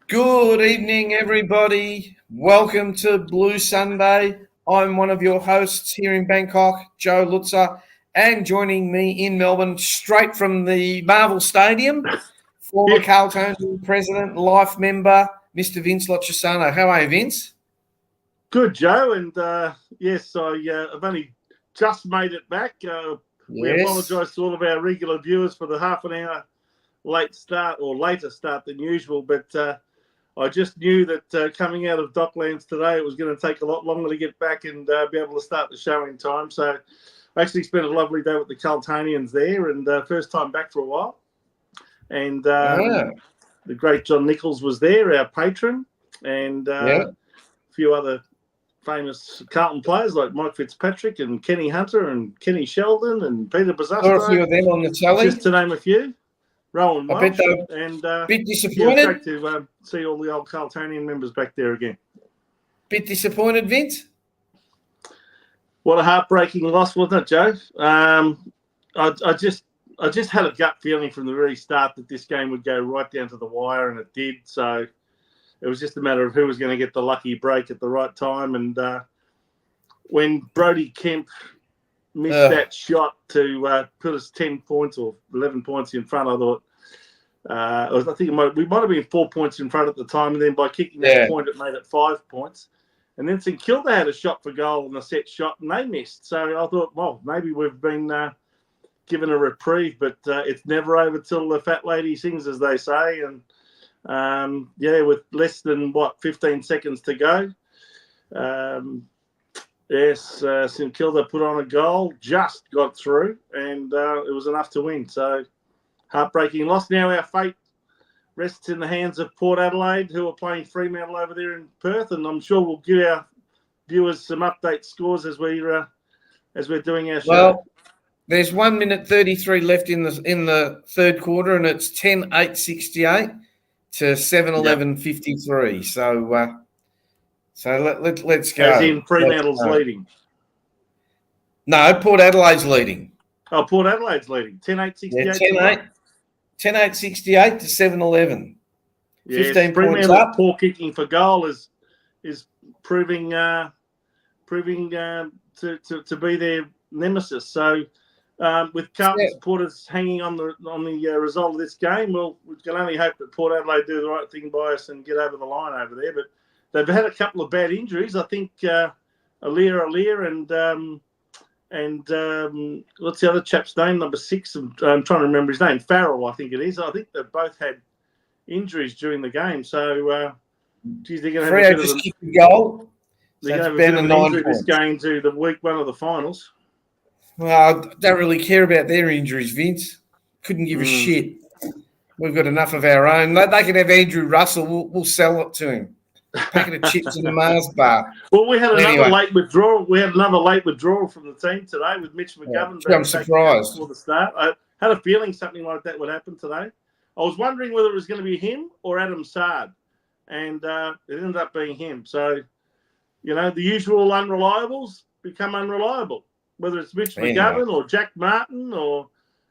Good evening, everybody. Welcome to Blue Sunday. I'm one of your hosts here in Bangkok, Joe Lutzer, and joining me in Melbourne, straight from the Marvel Stadium, former Carlton president, life member, Mr. Vince Lochisano. How are you, Vince? Good, Joe. And yes, I've only just made it back. We apologise to all of our regular viewers for the half an hour late start or later start than usual, but I just knew that coming out of Docklands today, it was going to take a lot longer to get back and be able to start the show in time. So I actually spent a lovely day with the Carltonians there, and first time back for a while. And the great John Nichols was there, our patron, and a few other famous Carlton players like Mike Fitzpatrick and Kenny Hunter and Kenny Sheldon and Peter Bazzasto. Saw a few of them on the telly. Just to name a few. Rowan Welsh. I bet they're a bit disappointed. Yeah, great to see all the old Carltonian members back there again. Bit disappointed, Vince? What a heartbreaking loss, wasn't it, Joe? I just had a gut feeling from the very start that this game would go right down to the wire, and it did. So it was just a matter of who was going to get the lucky break at the right time. And when Brodie Kemp missed that shot to put us 10 points or 11 points in front, I thought, I think we might have been 4 points in front at the time, and then by kicking that point, it made it 5 points. And then St Kilda had a shot for goal and a set shot, and they missed. So I thought, well, maybe we've been given a reprieve, but it's never over till the fat lady sings, as they say. And with less than 15 seconds to go, St Kilda put on a goal, just got through, and it was enough to win. So heartbreaking loss. Now our fate rests in the hands of Port Adelaide, who are playing Fremantle over there in Perth, and I'm sure we'll give our viewers some update scores as we're doing our show. Well, there's 1 minute 33 left in the third quarter, and it's 10-8-68 to 7-11-53. So let's go. As in Fremantle's leading. No, Port Adelaide's leading. Oh, Port Adelaide's leading. 10-8-68. 10-8-68 to 7-11. Yeah, 15 points up. Poor kicking for goal is proving to be their nemesis. So with Carlton supporters hanging on the result of this game, well, we can only hope that Port Adelaide do the right thing by us and get over the line over there. But they've had a couple of bad injuries. I think Alir and what's the other chap's name? Number 6. I'm trying to remember his name. Farrell, I think it is. I think they've both had injuries during the game. So, they're going to have a bit of a goal. They're going to have a bit of an injury this game to the week one of the finals. Well, I don't really care about their injuries, Vince. Couldn't give a shit. We've got enough of our own. They can have Andrew Russell. We'll sell it to him. Packet of chips in the Mars bar. Well, we had another late withdrawal. We had another late withdrawal from the team today with Mitch McGovern. I'm surprised. Before the start, I had a feeling something like that would happen today. I was wondering whether it was going to be him or Adam Sard, and it ended up being him. So, the usual unreliables become unreliable. Whether it's Mitch McGovern or Jack Martin or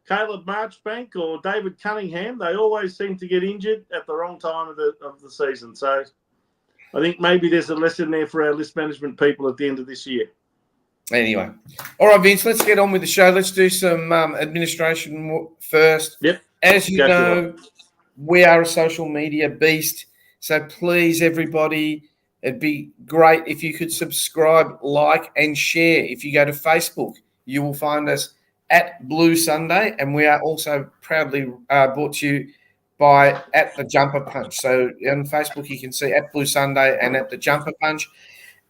Caleb Marchbank or David Cunningham, they always seem to get injured at the wrong time of the season. So I think maybe there's a lesson there for our list management people at the end of this year. Anyway. All right, Vince, let's get on with the show. Let's do some administration first. Yep. As you know, we are a social media beast. So please, everybody, it'd be great if you could subscribe, like, and share. If you go to Facebook, you will find us at Blue Sunday, and we are also proudly brought to you by at the Jumper Punch. So on Facebook, you can see at Blue Sunday and at the Jumper Punch.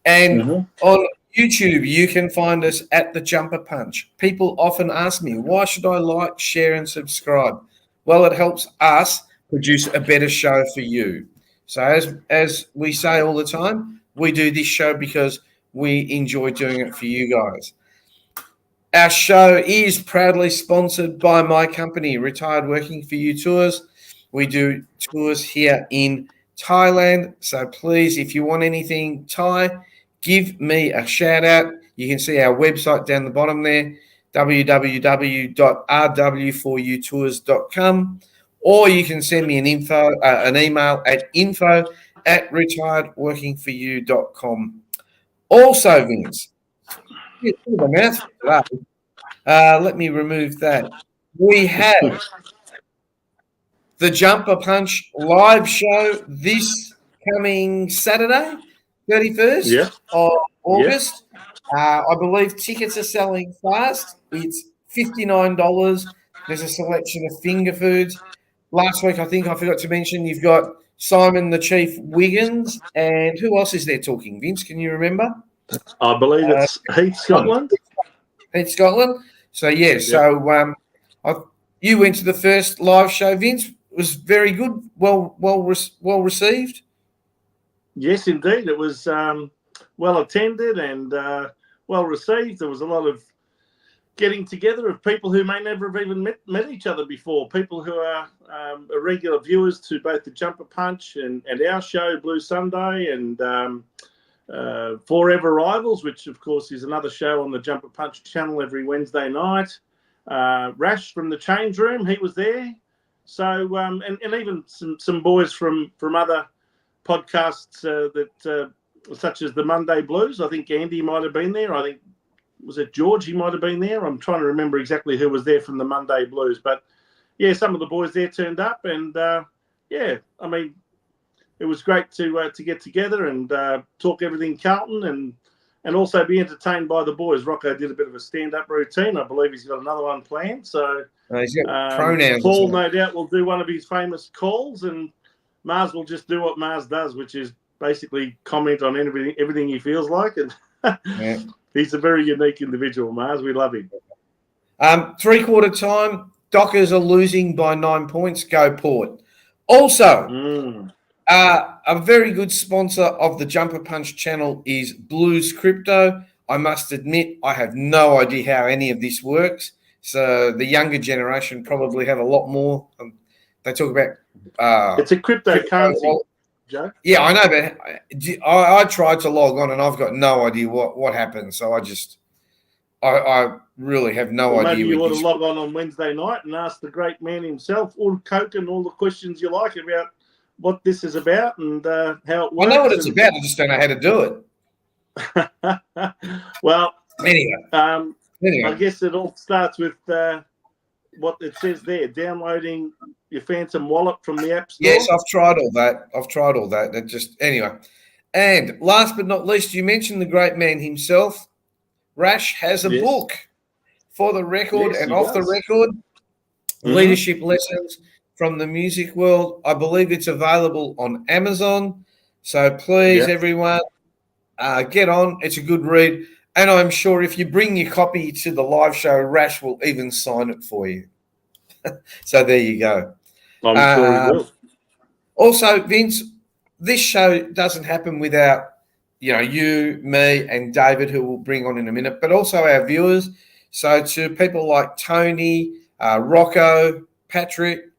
And on YouTube, you can find us at the Jumper Punch. People often ask me, why should I like, share, and subscribe? Well, it helps us produce a better show for you. So as we say all the time, we do this show because we enjoy doing it for you guys. Our show is proudly sponsored by my company, Retired Working For You Tours. We do tours here in Thailand. So please, if you want anything Thai, give me a shout out. You can see our website down the bottom there, www.rw4utours.com. or you can send me an email at info@retiredworkingforyou.com. Also, Vince, let me remove that. We have the Jumper Punch live show this coming Saturday, 31st of August. I believe tickets are selling fast. It's $59. There's a selection of finger foods. Last week, I think I forgot to mention, you've got Simon the Chief Wiggins. And who else is there talking? Vince, can you remember? I believe it's Heath Scotland. Heath Scotland. So, yeah. So you went to the first live show, Vince. It was very good. Well received. Yes, indeed. It was well attended and well received. There was a lot of getting together of people who may never have even met each other before, people who are regular viewers to both the Jumper Punch and our show, Blue Sunday, and Forever Rivals, which, of course, is another show on the Jumper Punch channel every Wednesday night. Rash from the Change Room, he was there. So, and even some boys from other podcasts that such as the Monday Blues. I think Andy might have been there. I think, was it George? He might have been there. I'm trying to remember exactly who was there from the Monday Blues. But, yeah, some of the boys there turned up. And, yeah, I mean, it was great to get together and talk everything Carlton and also be entertained by the boys. Rocco did a bit of a stand-up routine. I believe he's got another one planned. So he's got pronouns. Paul, no doubt, will do one of his famous calls, and Mars will just do what Mars does, which is basically comment on everything he feels like. And yeah. He's a very unique individual, Mars. We love him. 3/4 time, Dockers are losing by 9 points. Go Port. Also, a very good sponsor of the Jumper Punch channel is Blues Crypto. I must admit, I have no idea how any of this works. So the younger generation probably have a lot more. They talk about... it's a cryptocurrency, Joe. Yeah, I know, but I tried to log on and I've got no idea what happened. So I really have no idea. Maybe you ought to log on Wednesday night and ask the great man himself, or Coke, and all the questions you like about what this is about and how it works. I know what it's about. I just don't know how to do it. Well, anyway, I guess it all starts with what it says there, downloading your Phantom wallet from the App Store. Yes, I've tried all that. That just anyway. And last but not least, you mentioned the great man himself. Rash has a book, For the Record and Off the Record, Leadership Lessons from the Music World. I believe it's available on Amazon. So please, everyone, get on. It's a good read. And I'm sure if you bring your copy to the live show, Rash will even sign it for you. So there you go. I'm sure he will. Also, Vince, this show doesn't happen without, you, me, and David, who we'll bring on in a minute, but also our viewers. So to people like Tony, Rocco, Patrick,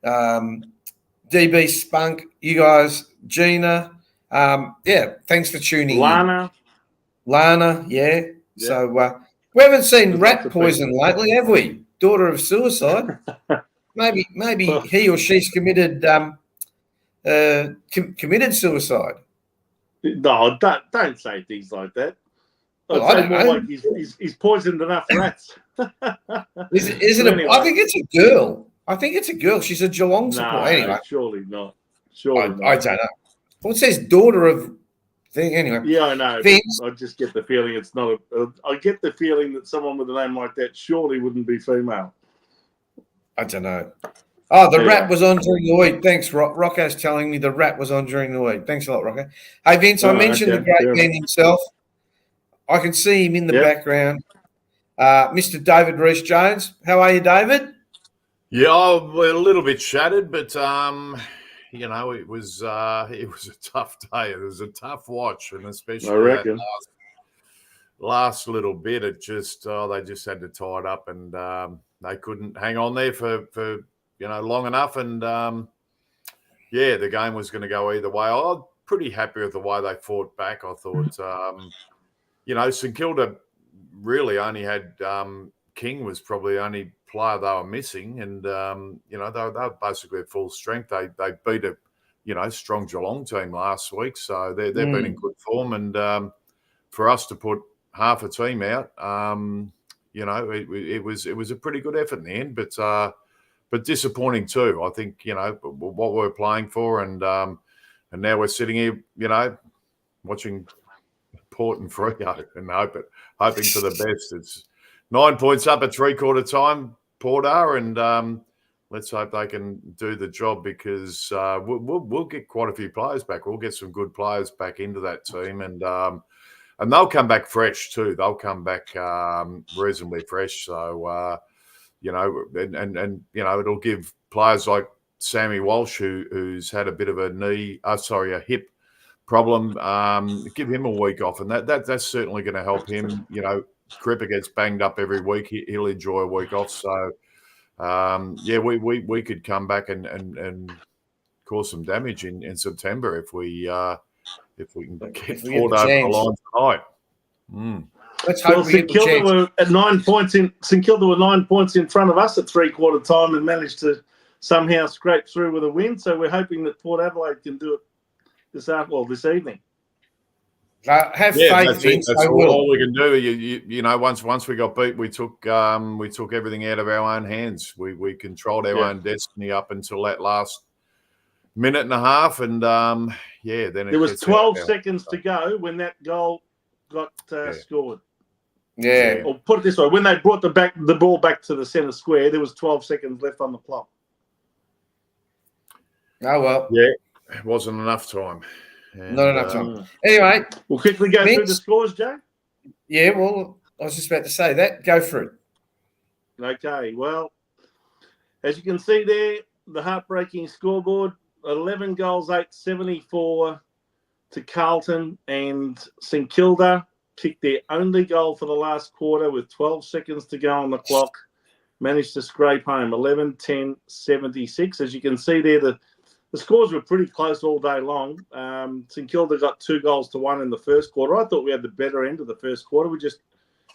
DB Spunk, you guys, Gina, thanks for tuning in. Lana, yeah. So we haven't seen Rat Poison lately, have we? Daughter of Suicide. Maybe he or she's committed suicide. No, don't say things like that. Well, I don't know. Like he's poisoned enough rats. Is it anyway. I think it's a girl. She's a Geelong supporter. Anyway, surely not. I don't know. Well, it says daughter of thing anyway. Yeah, I know. I just get the feeling it's not I get the feeling that someone with a name like that surely wouldn't be female. I don't know. Oh, the rat was on during the week. Thanks, Rocco's telling me the rat was on during the week. Thanks a lot, Rocco. Hey, Vince, I mentioned the great man himself. I can see him in the background. Mr. David Rees-Jones. How are you, David? Yeah, we're a little bit shattered, but it was a tough day. It was a tough watch, and especially that last little bit. It just they just had to tie it up, and they couldn't hang on there for long enough. And the game was going to go either way. I was pretty happy with the way they fought back. I thought, St Kilda really only had King was probably the only player they were missing, and you know, they were basically at full strength. They beat a strong Geelong team last week, so they've been in good form. And for us to put half a team out, you know, it was a pretty good effort in the end, but disappointing too. I think, you know, what we're playing for, and now we're sitting here, you know, watching Port and Freo and hoping for the best. It's 9 points up at three-quarter time, Port are, and let's hope they can do the job, because we'll get quite a few players back. We'll get some good players back into that team, and they'll come back fresh too. They'll come back reasonably fresh. So you know, and you know, it'll give players like Sammy Walsh, who's had a bit of a hip problem, give him a week off, and that's certainly going to help him. You know, Cripper gets banged up every week. He'll enjoy a week off. So yeah, we could come back and cause some damage in September if we can get Port over the line tonight. Let's hope St Kilda were at 9 points in. St Kilda were 9 points in front of us at three-quarter time and managed to somehow scrape through with a win. So we're hoping that Port Adelaide can do it this evening. Have faith, Vince. That's all we can do. You know, once we got beat, we took everything out of our own hands. We controlled our own destiny up until that last minute and a half, and then there was 12 seconds to go when that goal got scored. Yeah. Or put it this way: when they brought the ball back to the centre square, there was 12 seconds left on the clock. Oh well. Yeah, it wasn't enough time. And, not enough time. Anyway, we'll quickly go through the scores, Joe. Yeah, well, I was just about to say that. Go for it. Okay, well, as you can see there, the heartbreaking scoreboard, 11 goals, 8-74 to Carlton, and St Kilda kicked their only goal for the last quarter with 12 seconds to go on the clock, managed to scrape home 11-10-76. As you can see there, the scores were pretty close all day long. St Kilda got 2-1 in the first quarter. I thought we had the better end of the first quarter. We just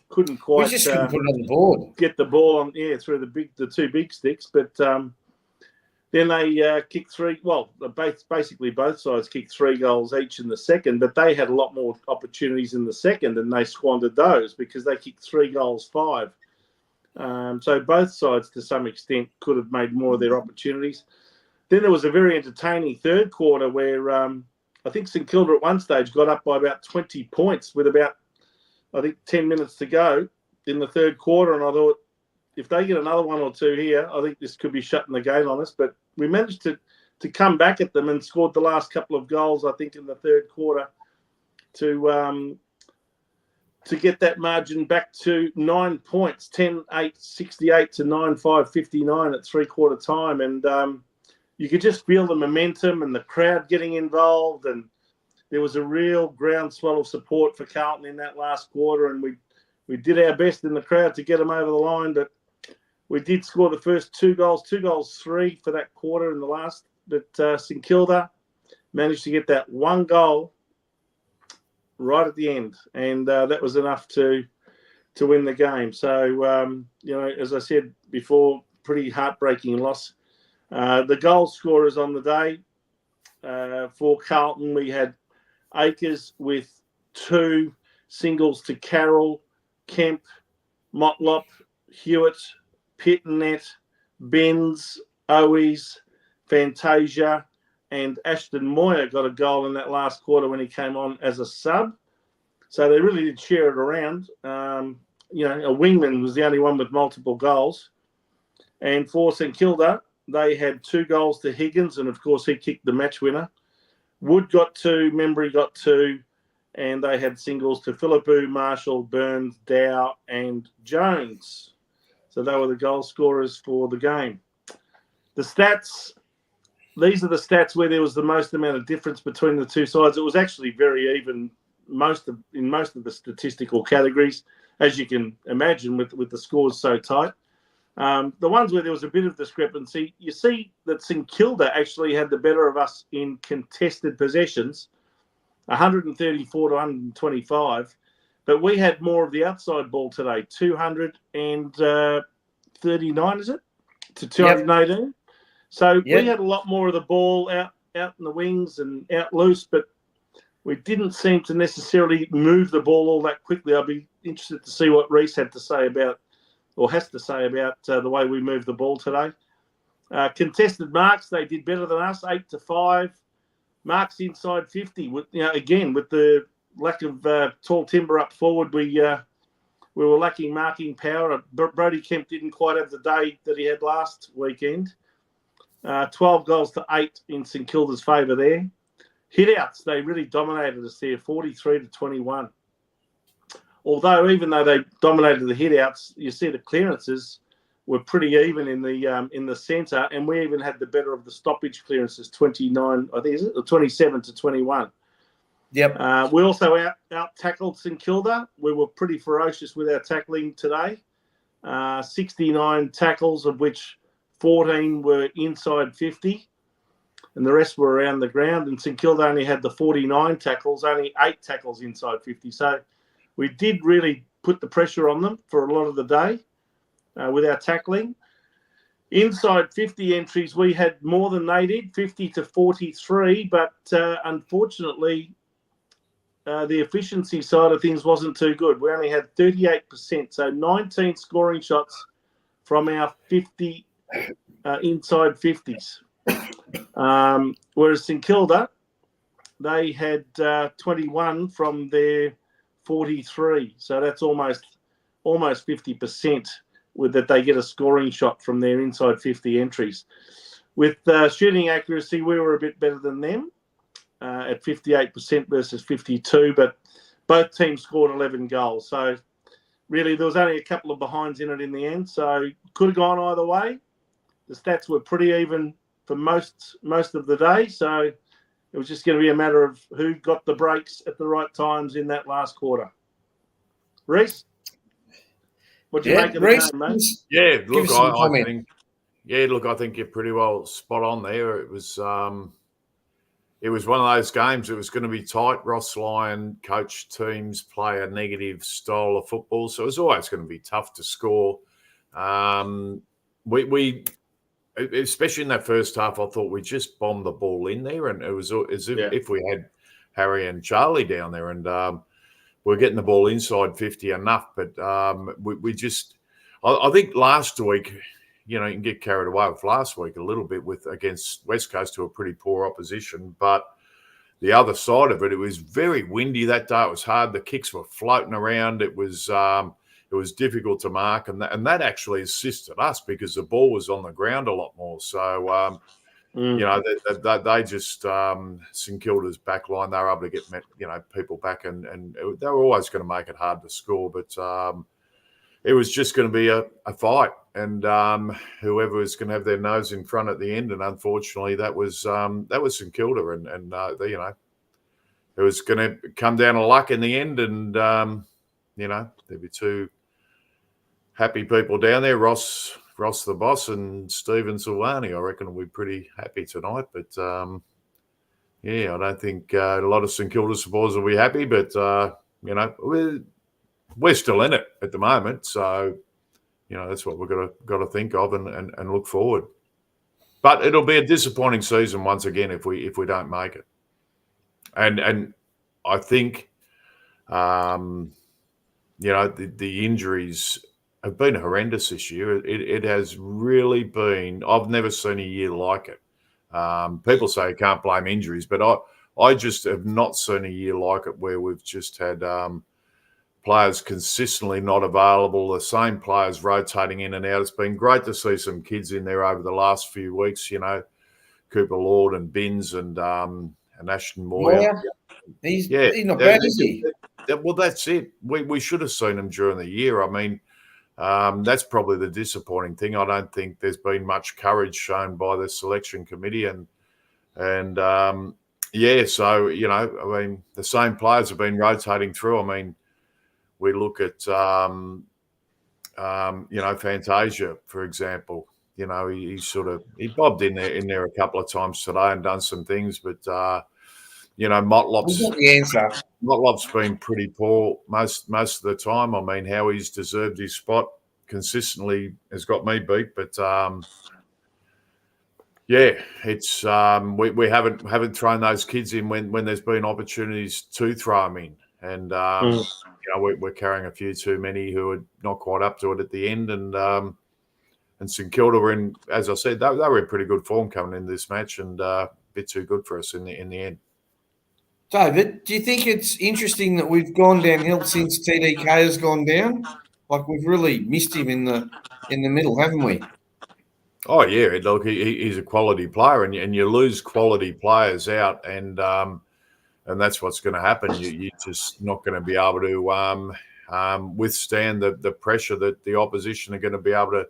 couldn't quite couldn't put it on the board. Get the ball on through the two big sticks. But then they kicked three. Well, basically both sides kicked 3 goals each in the second, but they had a lot more opportunities in the second, and they squandered those because they kicked 3 goals 5. So both sides, to some extent, could have made more of their opportunities. Then there was a very entertaining third quarter where I think St Kilda at one stage got up by about 20 points with about, I think, 10 minutes to go in the third quarter. And I thought, if they get another 1 or 2 here, I think this could be shutting the game on us. But we managed to come back at them and scored the last couple of goals, I think, in the third quarter to get that margin back to 9 points, 10-8-68 to 9-5-59 at three-quarter time. And you could just feel the momentum and the crowd getting involved, and there was a real groundswell of support for Carlton in that last quarter, and we did our best in the crowd to get them over the line, but we did score the first 2 goals, 3 for that quarter in the last, but St Kilda managed to get that 1 goal right at the end, and that was enough to win the game. So, you know, as I said before, pretty heartbreaking loss. The goal scorers on the day for Carlton, we had Akers with 2 singles to Carroll, Kemp, Motlop, Hewitt, Pitternet, Benz, Owies, Fantasia, and Ashton Moyer got a goal in that last quarter when he came on as a sub. So they really did share it around. You know, a wingman was the only one with multiple goals. And for St Kilda, they had 2 goals to Higgins, and of course he kicked the match winner. Wood got 2, Membry got 2, and they had singles to Philippou, Marshall, Burns, Dow, and Jones. So they were the goal scorers for the game. The stats, these are the stats where there was the most amount of difference between the two sides. It was actually very even in most of the statistical categories, as you can imagine with the scores so tight. The ones where there was a bit of discrepancy, you see that St Kilda actually had the better of us in contested possessions, 134 to 125, but we had more of the outside ball today, 239, is it, to 218. Yep. So we had a lot more of the ball out in the wings and out loose, but we didn't seem to necessarily move the ball all that quickly. I'd be interested to see what Reece has to say about the way we moved the ball today. Contested marks, they did better than us, 8-5. Marks inside 50. Again, with the lack of tall timber up forward, we were lacking marking power. Brodie Kemp didn't quite have the day that he had last weekend. 12 goals to 8 in St Kilda's favour there. Hit-outs, they really dominated us there, 43-21. Although, even though they dominated the hit-outs, you see the clearances were pretty even in the centre, and we even had the better of the stoppage clearances, 29, I think, is it, or 27-21. Yep. We also out-tackled St Kilda. We were pretty ferocious with our tackling today. 69 tackles, of which 14 were inside 50, and the rest were around the ground. And St Kilda only had the 49 tackles, only 8 tackles inside 50. So we did really put the pressure on them for a lot of the day with our tackling. Inside 50 entries, we had more than they did, 50-43, but unfortunately, the efficiency side of things wasn't too good. We only had 38%, so 19 scoring shots from our 50 inside 50s. Whereas St Kilda, they had 21 from their 43, so that's almost 50% that they get a scoring shot from their inside 50 entries. With shooting accuracy, we were a bit better than them at 58% versus 52, but both teams scored 11 goals. So really, there was only a couple of behinds in it in the end, so could have gone either way. The stats were pretty even for most of the day, so it was just going to be a matter of who got the breaks at the right times in that last quarter. Reece, what do you make of the game, mate? Yeah, look, I think you're pretty well spot on there. It was one of those games. It was going to be tight. Ross Lyon coached teams play a negative style of football, so it was always going to be tough to score. We especially in that first half, I thought we just bombed the ball in there, and it was as if we had Harry and Charlie down there, and we're getting the ball inside 50 enough. But we just, I think last week, you can get carried away with last week a little bit against West Coast, who are pretty poor opposition. But the other side of it was very windy that day. It was hard. The kicks were floating around. It was difficult to mark, and that actually assisted us because the ball was on the ground a lot more. So, they just St Kilda's back line, they were able to get people back, and they were always going to make it hard to score. But it was just going to be a fight, and whoever was going to have their nose in front at the end. And unfortunately, that was St Kilda, and it was going to come down to luck in the end, and there'd be two happy people down there, Ross the boss and Stephen Silvani. I reckon we'll be pretty happy tonight. But, I don't think a lot of St Kilda supporters will be happy. But, we're still in it at the moment. So, that's what we've got to think of and look forward. But it'll be a disappointing season once again if we don't make it. And I think, the injuries have been horrendous this year. It has really been. I've never seen a year like it. People say you can't blame injuries, but I just have not seen a year like it where we've just had players consistently not available, the same players rotating in and out. It's been great to see some kids in there over the last few weeks, Cooper Lord and Binns and Ashton Moyer. He's not bad, is he? Well, that's it. We should have seen him during the year. I mean, that's probably the disappointing thing. I don't think there's been much courage shown by the selection committee, so I mean, the same players have been rotating through. I mean, we look at Fantasia, for example. He bobbed in there a couple of times today and done some things, but We got the answer. Motlop's been pretty poor most of the time. I mean, Howie's deserved his spot consistently, has got me beat, but it's we haven't thrown those kids in when there's been opportunities to throw them in, and we're carrying a few too many who are not quite up to it at the end, and St Kilda were in, as I said, they were in pretty good form coming into this match, and a bit too good for us in the end. David, do you think it's interesting that we've gone downhill since TDK has gone down? Like, we've really missed him in the middle, haven't we? Oh yeah, look, he's a quality player, and you lose quality players out, and that's what's going to happen. You're just not going to be able to withstand the pressure that the opposition are going to be able to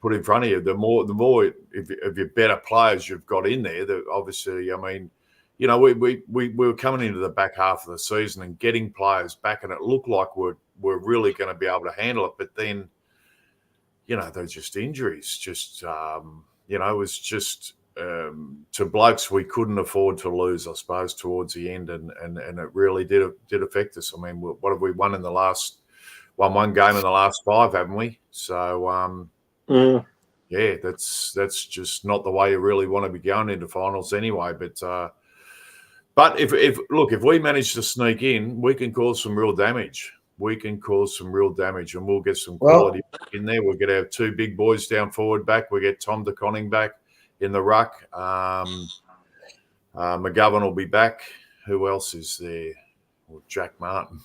put in front of you. The more if you're better players you've got in there, that obviously, I mean, we were coming into the back half of the season and getting players back, and it looked like we're really going to be able to handle it. But then, they're just injuries. Just it was just to blokes we couldn't afford to lose, I suppose, towards the end, and it really did affect us. I mean, what have we won in the last? Won one game in the last 5, haven't we? So that's just not the way you really want to be going into finals anyway. But if we manage to sneak in, we can cause some real damage. And we'll get some quality in there. We'll get our 2 big boys down forward back. We get Tom DeConning back in the ruck. McGovern will be back. Who else is there? Well, Jack Martin.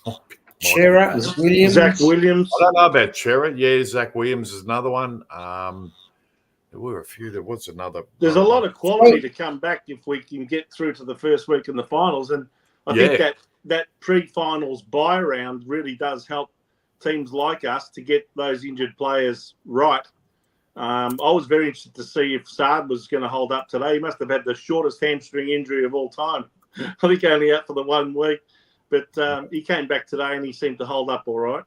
Chera, Williams. Zach Williams. I don't know about Chera. Yeah, Zach Williams is another one. There were a few. There was another. There's a lot of quality to come back if we can get through to the first week in the finals. And I think that pre-finals bye round really does help teams like us to get those injured players right. I was very interested to see if Saad was going to hold up today. He must have had the shortest hamstring injury of all time. I think only out for the 1 week. But he came back today and he seemed to hold up all right.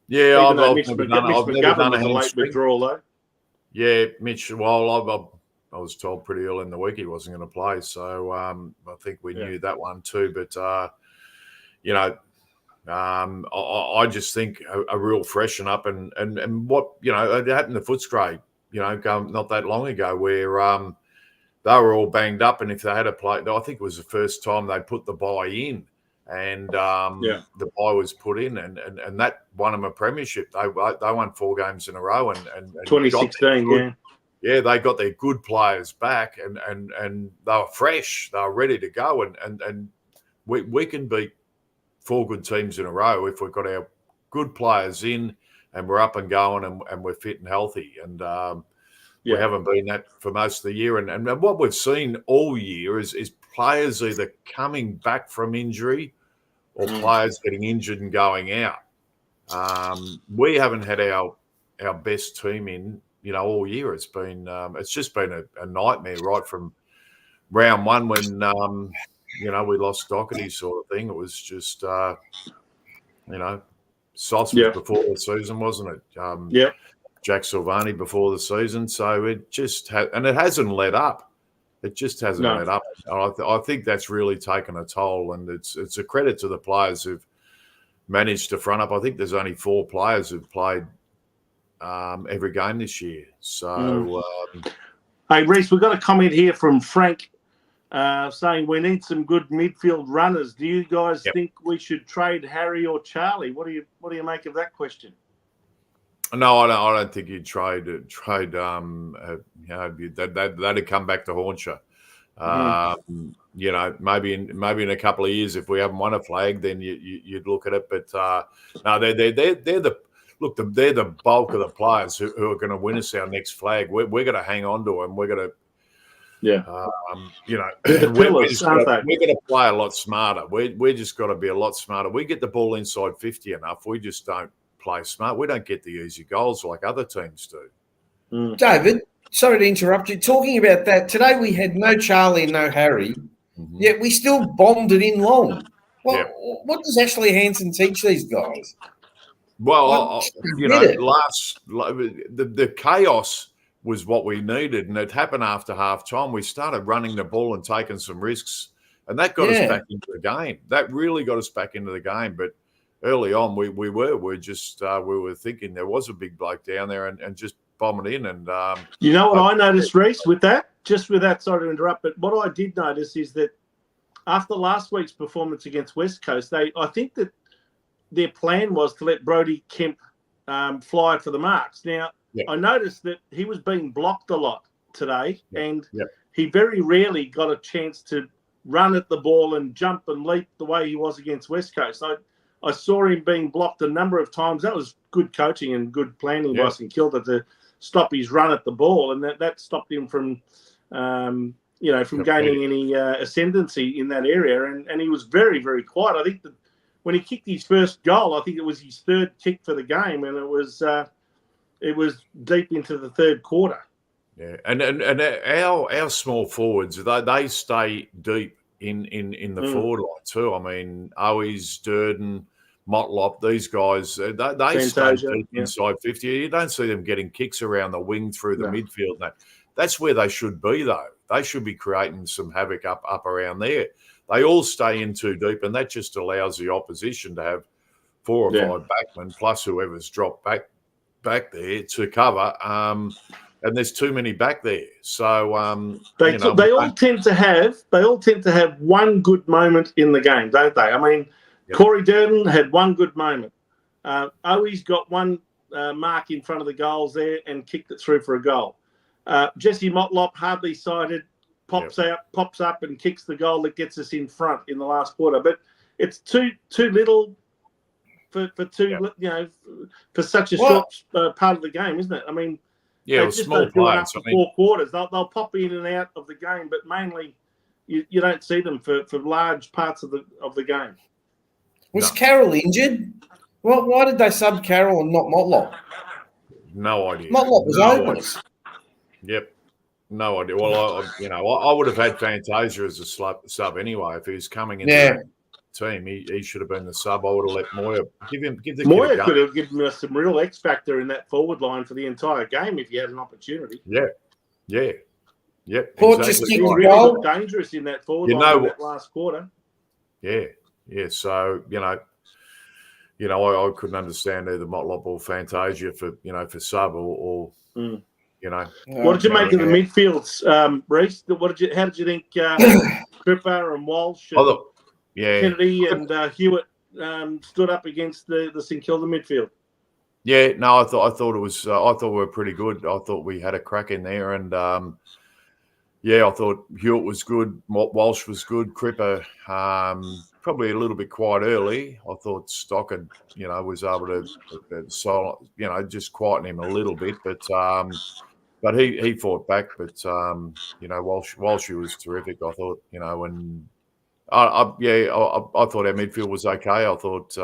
Yeah, I've never done a late withdrawal, though. Yeah, Mitch. Well, I was told pretty early in the week he wasn't going to play, so I think we knew that one too. But I just think a real freshen up, and what it happened to Footscray, not that long ago, where they were all banged up, and if they had a play, I think it was the first time they put the bye in, and the bye was put in, and that won them a premiership. They won 4 games in a row, and 2016, yeah, they got their good players back, and they were fresh, they were ready to go, and we can beat 4 good teams in a row if we've got our good players in, and we're up and going, and we're fit and healthy, and we haven't been that for most of the year, and what we've seen all year is players either coming back from injury or players getting injured and going out. We haven't had our best team in, all year. It's been it's just been a nightmare right from round 1 when we lost Doherty, sort of thing. It was just Sauce was before the season, wasn't it? Jack Silvani before the season. So it just and it hasn't let up. It just hasn't let up. I think that's really taken a toll, and it's a credit to the players who've managed to front up. I think there's only 4 players who've played every game this year. So, hey, Reece, we've got a comment here from Frank saying we need some good midfield runners. Do you guys think we should trade Harry or Charlie? What do you make of that question? No, I don't think you'd trade. That'd come back to haunt you. Maybe in a couple of years, if we haven't won a flag, then you'd look at it. But no, they're the bulk of the players who are going to win us our next flag. We're going to hang on to them. We're going to. They're the pillars, aren't they? We're going to play a lot smarter. We're just got to be a lot smarter. We get the ball inside 50 enough. We just don't play smart. We don't get the easy goals like other teams do. David, sorry to interrupt you. Talking about that, today we had no Charlie and no Harry, yet we still bombed it in long. What does Ashley Hansen teach these guys? Well, the chaos was what we needed, and it happened after half time. We started running the ball and taking some risks And that got us back into the game. That really got us back into the game. But early on, we were thinking there was a big bloke down there and just bomb it in. And you know what I noticed, Reece, with that? Just with that, sorry to interrupt, but what I did notice is that after last week's performance against West Coast, I think that their plan was to let Brodie Kemp fly for the marks. Now, I noticed that he was being blocked a lot today, and he very rarely got a chance to run at the ball and jump and leap the way he was against West Coast. I saw him being blocked a number of times. That was good coaching and good planning by St Kilda to stop his run at the ball, and that stopped him from gaining any ascendancy in that area. And he was very, very quiet. I think that when he kicked his first goal, I think it was his third kick for the game, and it was deep into the third quarter. Yeah, and our small forwards, they stay deep in the forward line too. I mean, Owies, Durden, Motlop, these guys, they stay deep inside 50. You don't see them getting kicks around the wing through the midfield. That's where they should be, though. They should be creating some havoc up around there. They all stay in too deep, and that just allows the opposition to have 4 or 5 backmen plus whoever's dropped back there to cover. And there's too many back there, so they all tend to have one good moment in the game, don't they? I mean, Corey Durden had one good moment. Owies got one mark in front of the goals there and kicked it through for a goal. Jesse Motlop, hardly sighted, pops up and kicks the goal that gets us in front in the last quarter. But it's too little for such a short part of the game, isn't it? I mean. Yeah, well, small players. For 4 quarters, they'll pop in and out of the game, but mainly you don't see them for large parts of the game. Was Carroll injured? Well, why did they sub Carroll and not Motlop? No idea. Motlop was open. Yep, no idea. Well, I would have had Fantasia as a sub anyway if he was coming into that team. He should have been the sub. I would have let Moya give Moya could have given us some real X factor in that forward line for the entire game if he had an opportunity. Yep. Port exactly. just He really dangerous in that forward line in that last quarter. Yeah. So I couldn't understand either Motlop or Fantasia for sub or. What did you make of the midfields, Reece? How did you think Cripper and Walsh and Kennedy and Hewitt stood up against the St Kilda midfield? Yeah, no, I thought it was. I thought we were pretty good. I thought we had a crack in there, and I thought Hewitt was good. Walsh was good. Cripper probably a little bit quiet early. I thought Stockard, was able to, just quieten him a little bit, but he fought back. But Walsh was terrific. I thought, and I thought our midfield was okay. I thought,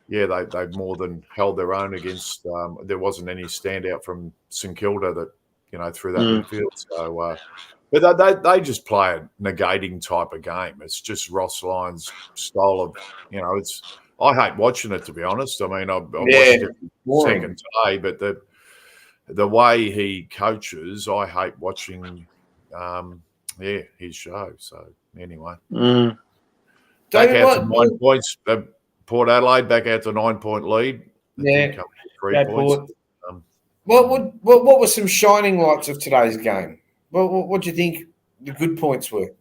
they more than held their own against. There wasn't any standout from St Kilda that through that midfield. So, but they just play a negating type of game. It's just Ross Lyon's style of, it's. I hate watching it, to be honest. I mean, I watched it second today, but the way he coaches, I hate watching. His show. So anyway, back out to 9 points. Port Adelaide back out to 9-point lead. 3 points. What were some shining lights of today's game? What do you think the good points were?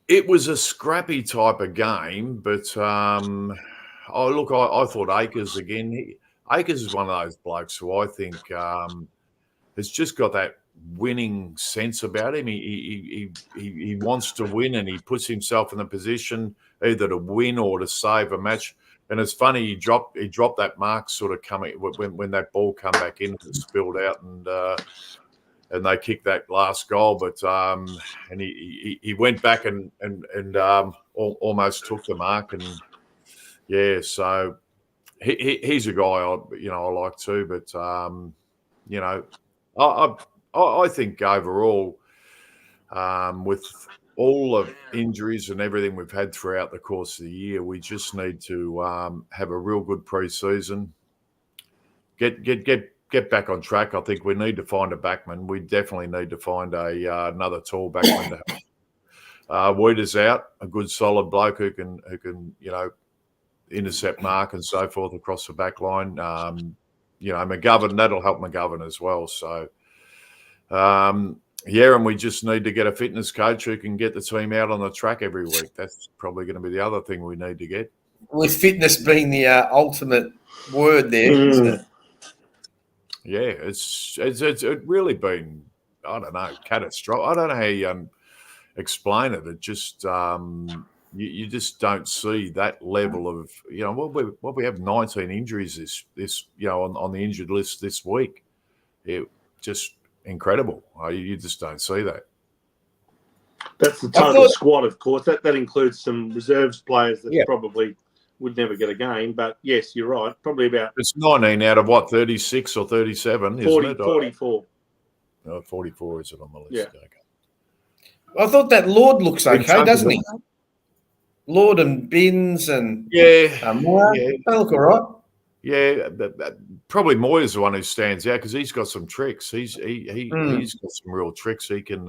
It was a scrappy type of game, but I thought Akers again. Akers is one of those blokes who I think has just got that winning sense about him. He wants to win, and he puts himself in a position either to win or to save a match. And it's funny, he dropped that mark sort of coming when that ball come back in and spilled out, and they kicked that last goal. But and he went back and almost took the mark, and so he's a guy I like too. But I think overall, with all the injuries and everything we've had throughout the course of the year, we just need to have a real good pre-season. Get back on track. I think we need to find a backman. We definitely need to find another tall backman Weeder's out, a good solid bloke who can intercept mark and so forth across the back line. McGovern, that'll help McGovern as well. So, and we just need to get a fitness coach who can get the team out on the track every week. That's probably going to be the other thing we need to get. With fitness being the ultimate word there, isn't it? Yeah, it's really been, I don't know, catastrophic. I don't know how you explain it. It just you just don't see that level of we have 19 injuries this on the injured list this week. It just incredible. You just don't see that. That's the total squad, of course. That includes some reserves players that probably would never get a game. But yes, you're right. Probably about it's 19 out of what 36 or 37, 40, isn't it? 44. 44 is it on the list? Yeah. Okay. I thought that Lord looks okay, doesn't he? Lord and Binns and they look all right. Yeah, probably Moyer's the one who stands out because he's got some tricks. He's got some real tricks. He can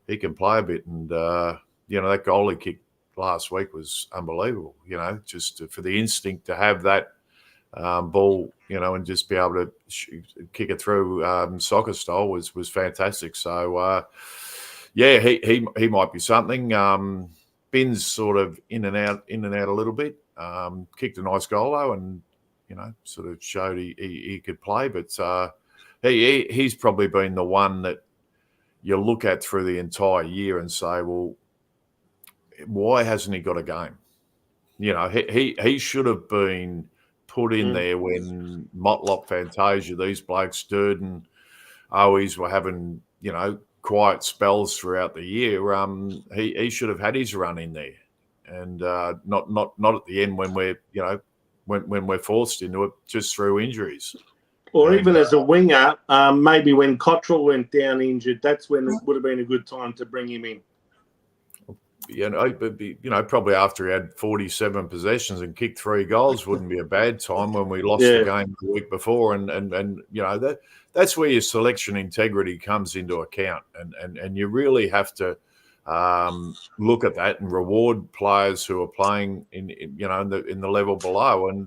play a bit, and that goal he kicked last week was unbelievable. Just for the instinct to have that ball, and just be able to kick it through soccer style was fantastic. So he might be something. Binns sort of in and out a little bit. Kicked a nice goal though, and sort of showed he could play. But he's probably been the one that you look at through the entire year and say, well, why hasn't he got a game? He should have been put in there when Motlop, Fantasia, these blokes, Durden, Owies were having quiet spells throughout the year. He should have had his run in there, and not at the end when we're when we're forced into it just through injuries. Or even as a winger, maybe when Cottrell went down injured, that's when it would have been a good time to bring him in. Probably after he had 47 possessions and kicked 3 goals wouldn't be a bad time when we lost the game the week before. And that's where your selection integrity comes into account. And you really have to look at that and reward players who are playing in the level below and,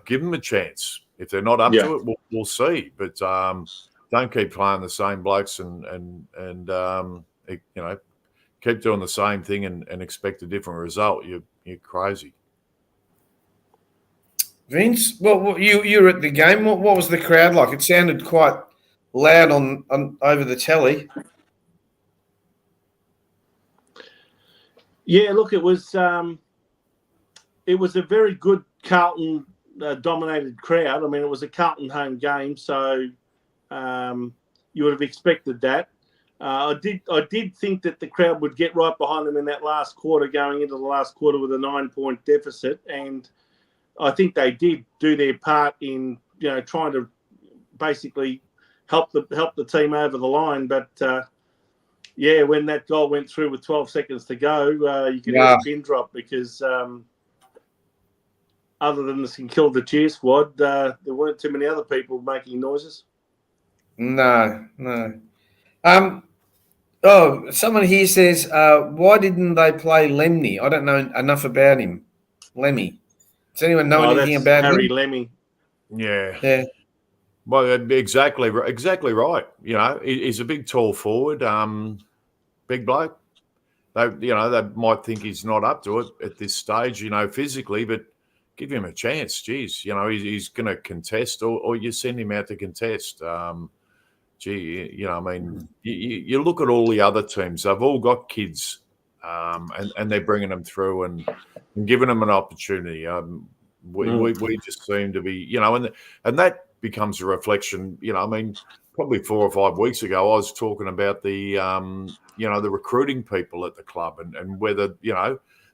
give them a chance. If they're not up to it, we'll see. But don't keep playing the same blokes and keep doing the same thing and expect a different result. You're crazy. Vince, well, you were at the game. What was the crowd like? It sounded quite loud on over the telly. Yeah, look, it was a very good Carlton dominated crowd. I mean, it was a Carlton home game, so you would have expected that. I did think that the crowd would get right behind them in that last quarter, going into the last quarter with a 9-point deficit, and I think they did do their part in trying to basically help the team over the line. But when that goal went through with 12 seconds to go, you could hear a pin drop because other than the St Kilda cheer squad, there weren't too many other people making noises. No. Someone here says, why didn't they play Lemmy? I don't know enough about him. Lemmy. Does anyone know anything about Harry him? Lemmy. Yeah. Well, exactly right. He's a big, tall forward, big bloke. They might think he's not up to it at this stage, physically, but give him a chance. Geez, he's going to contest, or you send him out to contest. You look at all the other teams; they've all got kids, and they're bringing them through and giving them an opportunity. We just seem to be, and that becomes a reflection. Probably 4 or 5 weeks ago, I was talking about the the recruiting people at the club and whether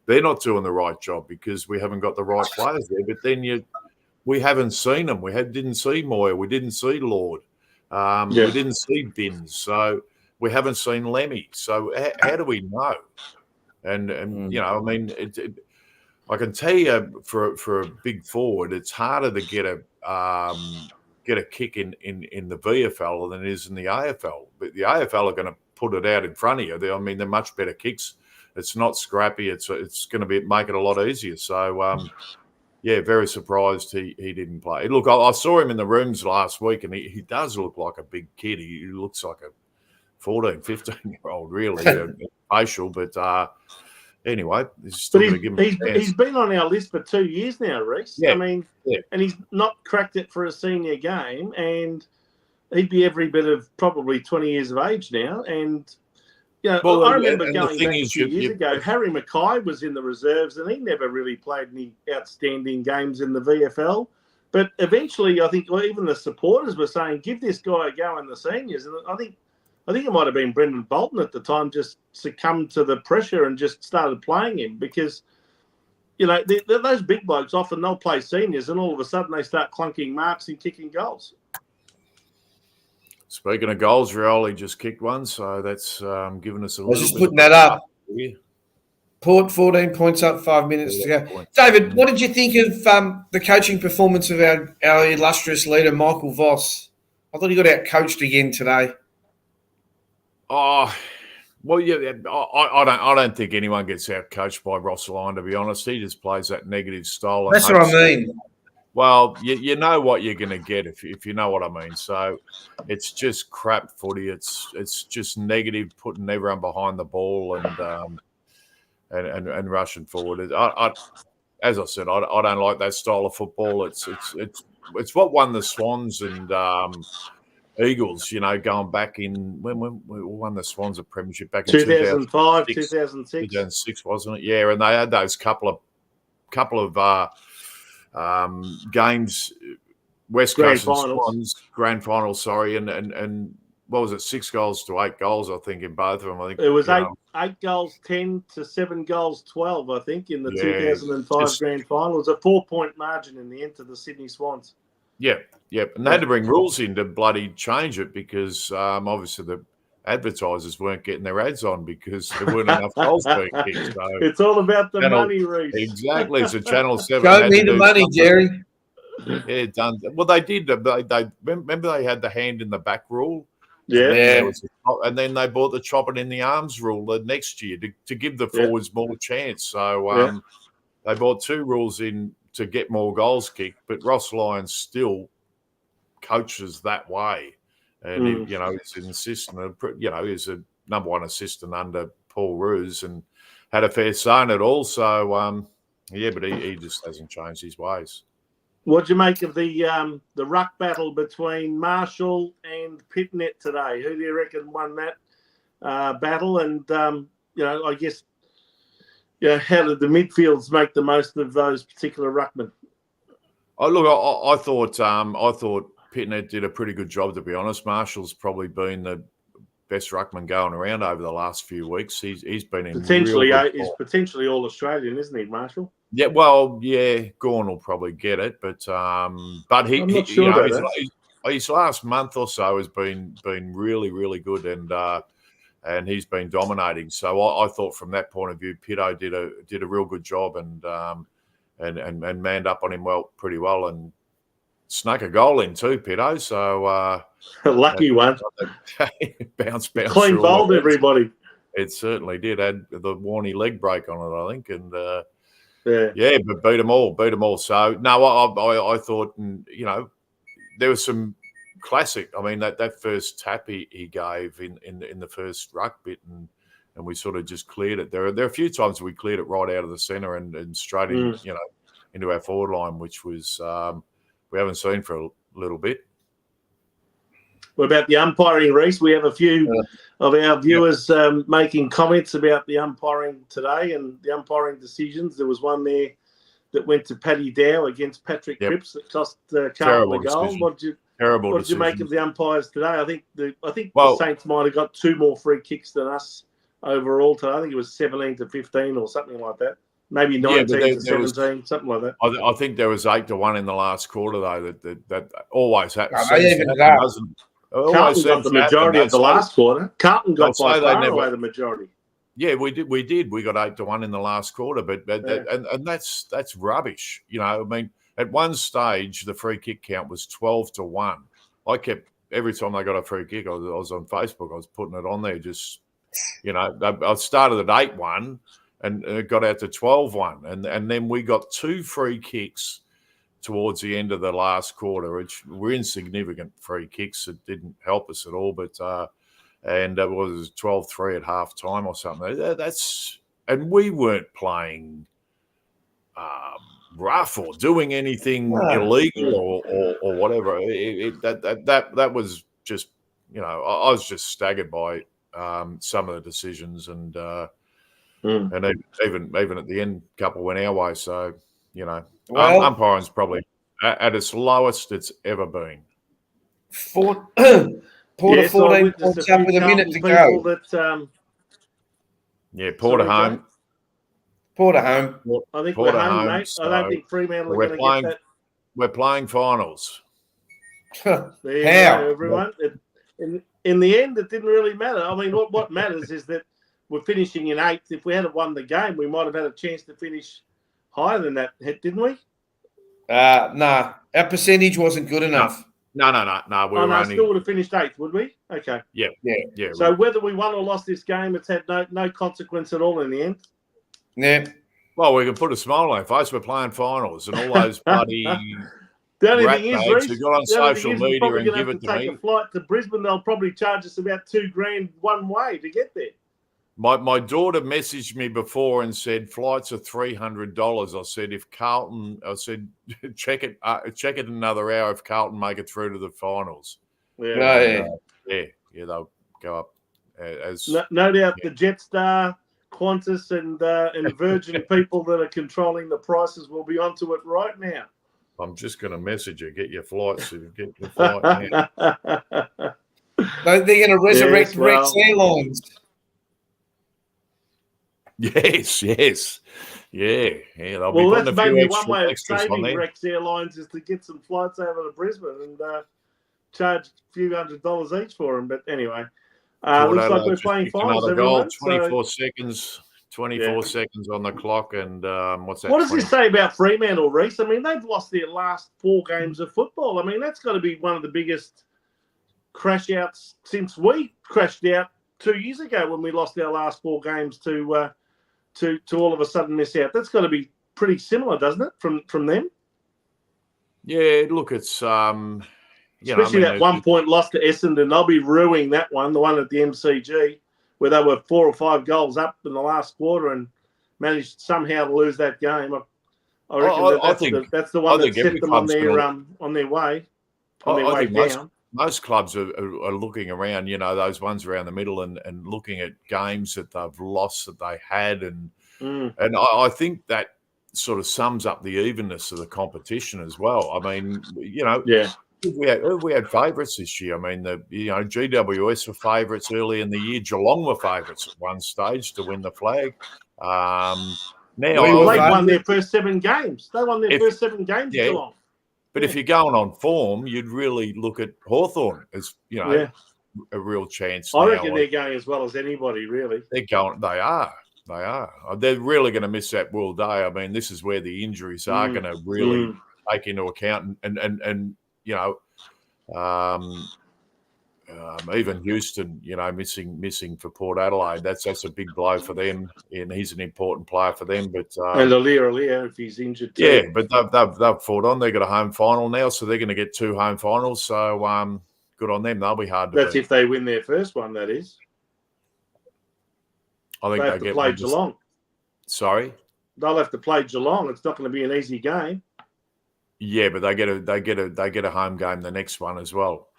they're not doing the right job because we haven't got the right players there. But then we haven't seen them. We didn't see Moyer. We didn't see Lord. We didn't see Binns, so we haven't seen Lemmy. So how do we know? And I can tell you for a big forward, it's harder to get a kick in the VFL than it is in the AFL. But the AFL are going to put it out in front of you. They're much better kicks. It's not scrappy. It's going to make it a lot easier. So, very surprised he didn't play. Look, I saw him in the rooms last week, and he does look like a big kid. He looks like a 14, 15-year-old, really, facial. But anyway, he's been on our list for 2 years now, Reece. Yeah. And he's not cracked it for a senior game, and he'd be every bit of probably 20 years of age now. And I remember going back a few years ago, Harry Mackay was in the reserves, and he never really played any outstanding games in the VFL. But eventually, I think even the supporters were saying, give this guy a go in the seniors. And I think it might have been Brendan Bolton at the time just succumbed to the pressure and just started playing him because, those big blokes often they'll play seniors and all of a sudden they start clunking marks and kicking goals. Speaking of goals, Rioli just kicked one, so that's given us a little bit. I was just putting that up. Port 14 points up, 5 minutes to go. David, what did you think of the coaching performance of our illustrious leader, Michael Voss? I thought he got out-coached again today. Oh, well, yeah. I don't think anyone gets out-coached by Ross Lyon, to be honest. He just plays that negative style. That's what I mean. Well, you know what you're going to get if you know what I mean. So it's just crap footy. It's just negative, putting everyone behind the ball and rushing forward. As I said, I don't like that style of football. It's what won the Swans and Eagles. Going back in when we won the Swans a premiership back in 2005, 2006. 2006, wasn't it? Yeah, and they had those couple of games, West Coast and Swans grand finals. Sorry, and what was it? 6 goals to 8 goals, I think, in both of them. I think it was 8 goals 10 to 7 goals 12. I think in the 2005 grand final, it was a 4-point margin in the end to the Sydney Swans. Yeah, and they had to bring rules in to bloody change it because obviously the advertisers weren't getting their ads on because there weren't enough goals being kicked. So it's all about the money, Reece. Exactly. So Channel 7 Show me the money, Jerry. Yeah, done. Well, they did. They remember they had the hand in the back rule. Yeah. And then they bought the chopping in the arms rule the next year to give the forwards more chance. So they bought 2 rules in to get more goals kicked, but Ross Lyon still coaches that way. And, he's an assistant, he's a number 1 assistant under Paul Roos and had a fair say in it all. So, but he just hasn't changed his ways. What do you make of the ruck battle between Marshall and Pitnet today? Who do you reckon won that battle? And, I guess, how did the midfields make the most of those particular ruckmen? Oh, look, I thought Pitnet did a pretty good job, to be honest. Marshall's probably been the best ruckman going around over the last few weeks. He's been in he's potentially all Australian, isn't he, Marshall? Yeah, well, Gorn will probably get it, but he, I'm not sure his last month or so has been really, really good, and he's been dominating. So I thought from that point of view, Pitto did a real good job and manned up on him pretty well, and snuck a goal in too, Pitto. So lucky one. bounce. Clean bowled everybody. It certainly did. Had the Warney leg break on it, I think, and but beat them all. So no, I thought, there was some classic. I mean, that first tap he gave in the first ruck bit, and we sort of just cleared it. There are a few times we cleared it right out of the centre and straight in, into our forward line, which was we haven't seen for a little bit. What about the umpiring, Reece? We have a few of our viewers making comments about the umpiring today and the umpiring decisions. There was one there that went to Paddy Dow against Patrick Cripps that cost Carlton a goal. What did you make of the umpires today? I think the Saints might have got 2 more free kicks than us overall today. I think it was 17 to 15 or something like that. Maybe 19 to 17, something like that. I think there was 8-1 in the last quarter, though. That always happens. Carlton got the majority of the last quarter. Carlton got by far away the majority. Yeah, we did. We got 8-1 in the last quarter, but and that's rubbish. I mean, at one stage the free kick count was 12-1. I kept every time they got a free kick, I was on Facebook. I was putting it on there. Just I started at 8-1 and it got out to 12-1, and then we got 2 free kicks towards the end of the last quarter, which were insignificant free kicks. It didn't help us at all, but and it was 12-3 at half time or something. And we weren't playing rough or doing anything illegal or whatever. That was just, I was just staggered by some of the decisions, and even at the end, a couple went our way. So umpiring's probably at its lowest it's ever been. Porter 14 points up with a minute to go. Porter home. Porter home. I think we're home, mate. So I don't think Fremantle are going to get that. We're playing finals. There you go, everyone. In the end, it didn't really matter. I mean, what matters is that we're finishing in 8th. If we had won the game, we might have had a chance to finish higher than that, didn't we? No. Our percentage wasn't good enough. No. Still would have finished 8th, would we? Okay. Yeah. So whether we won or lost this game, it's had no consequence at all in the end. Yeah. Well, we can put a smile on our face. We're playing finals, and all those bloody the only thing is, Reece, who got on social media and give it to me. Take a flight to Brisbane. They'll probably charge us about $2,000 one way to get there. My daughter messaged me before and said flights are $300. I said check it another hour if Carlton make it through to the finals. Yeah, they'll go up as no doubt. The Jetstar, Qantas, and Virgin people that are controlling the prices will be onto it right now. I'm just going to message you. Get your flights. Get your flight now. They're going to resurrect Rex Airlines. Well, Yes. that's maybe one way of saving Rex Airlines is to get some flights over to Brisbane and charge a few $100s each for them. But anyway, looks like we're playing finals, everyone. 24 seconds on the clock, and what's that? What does this say about Fremantle, Reece? I mean, they've lost their last 4 games of football. I mean, that's got to be one of the biggest crash outs since we crashed out 2 years ago when we lost our last 4 games to all of a sudden miss out. That's got to be pretty similar, doesn't it, from them? Yeah, look, it's especially that 1 point loss to Essendon. They'll be ruining that one, the one at the MCG, where they were 4 or 5 goals up in the last quarter and managed somehow to lose that game. I reckon that's the one that set them on their way down. Most clubs are looking around, those ones around the middle and looking at games that they've lost that they had. And I think that sort of sums up the evenness of the competition as well. I mean, we had favourites this year. I mean, GWS were favourites early in the year. Geelong were favourites at one stage to win the flag. They won their first 7 games. They won their first 7 games, Geelong. But if you're going on form, you'd really look at Hawthorn as, a real chance. I reckon they're going as well as anybody, really. They are. They're really going to miss that World Day. I mean, this is where the injuries are going to really take into account. And even Houston, missing for Port Adelaide. That's a big blow for them, and he's an important player for them. But and Alir, if he's injured too. Yeah, but they've fought on. They've got a home final now, so they're going to get 2 home finals. So good on them. They'll be hard to beat. That's if they win their first one. That is. I think they have to play Geelong. Sorry, they'll have to play Geelong. It's not going to be an easy game. Yeah, but they get a home game the next one as well.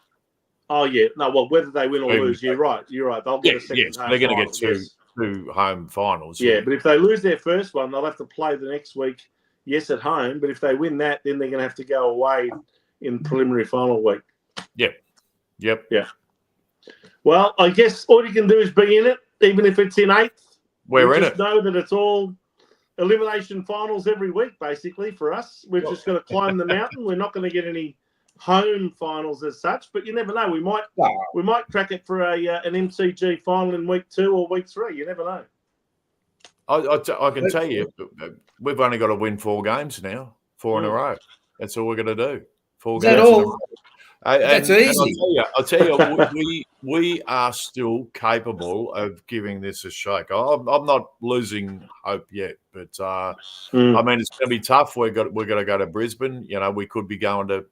Oh yeah, no. Well, whether they win or lose, you're right. They'll get a second. Home they're going to get two home finals. Yeah, but if they lose their first one, they'll have to play the next week. Yes, at home. But if they win that, then they're going to have to go away in preliminary final week. Yep. Yeah. Well, I guess all you can do is be in it, even if it's in 8th. We're in it. Know that it's all elimination finals every week, basically for us. We've just got to climb the mountain. We're not going to get any home finals as such, but you never know. We might crack it for an MCG final in week 2 or week 3. You never know. I can tell you, we've only got to win 4 games now, 4 in a row. That's all we're going to do. 4 games. That's easy. I'll tell you, we are still capable of giving this a shake. I'm not losing hope yet, but I mean, it's going to be tough. We're going to go to Brisbane. You know, we could be going to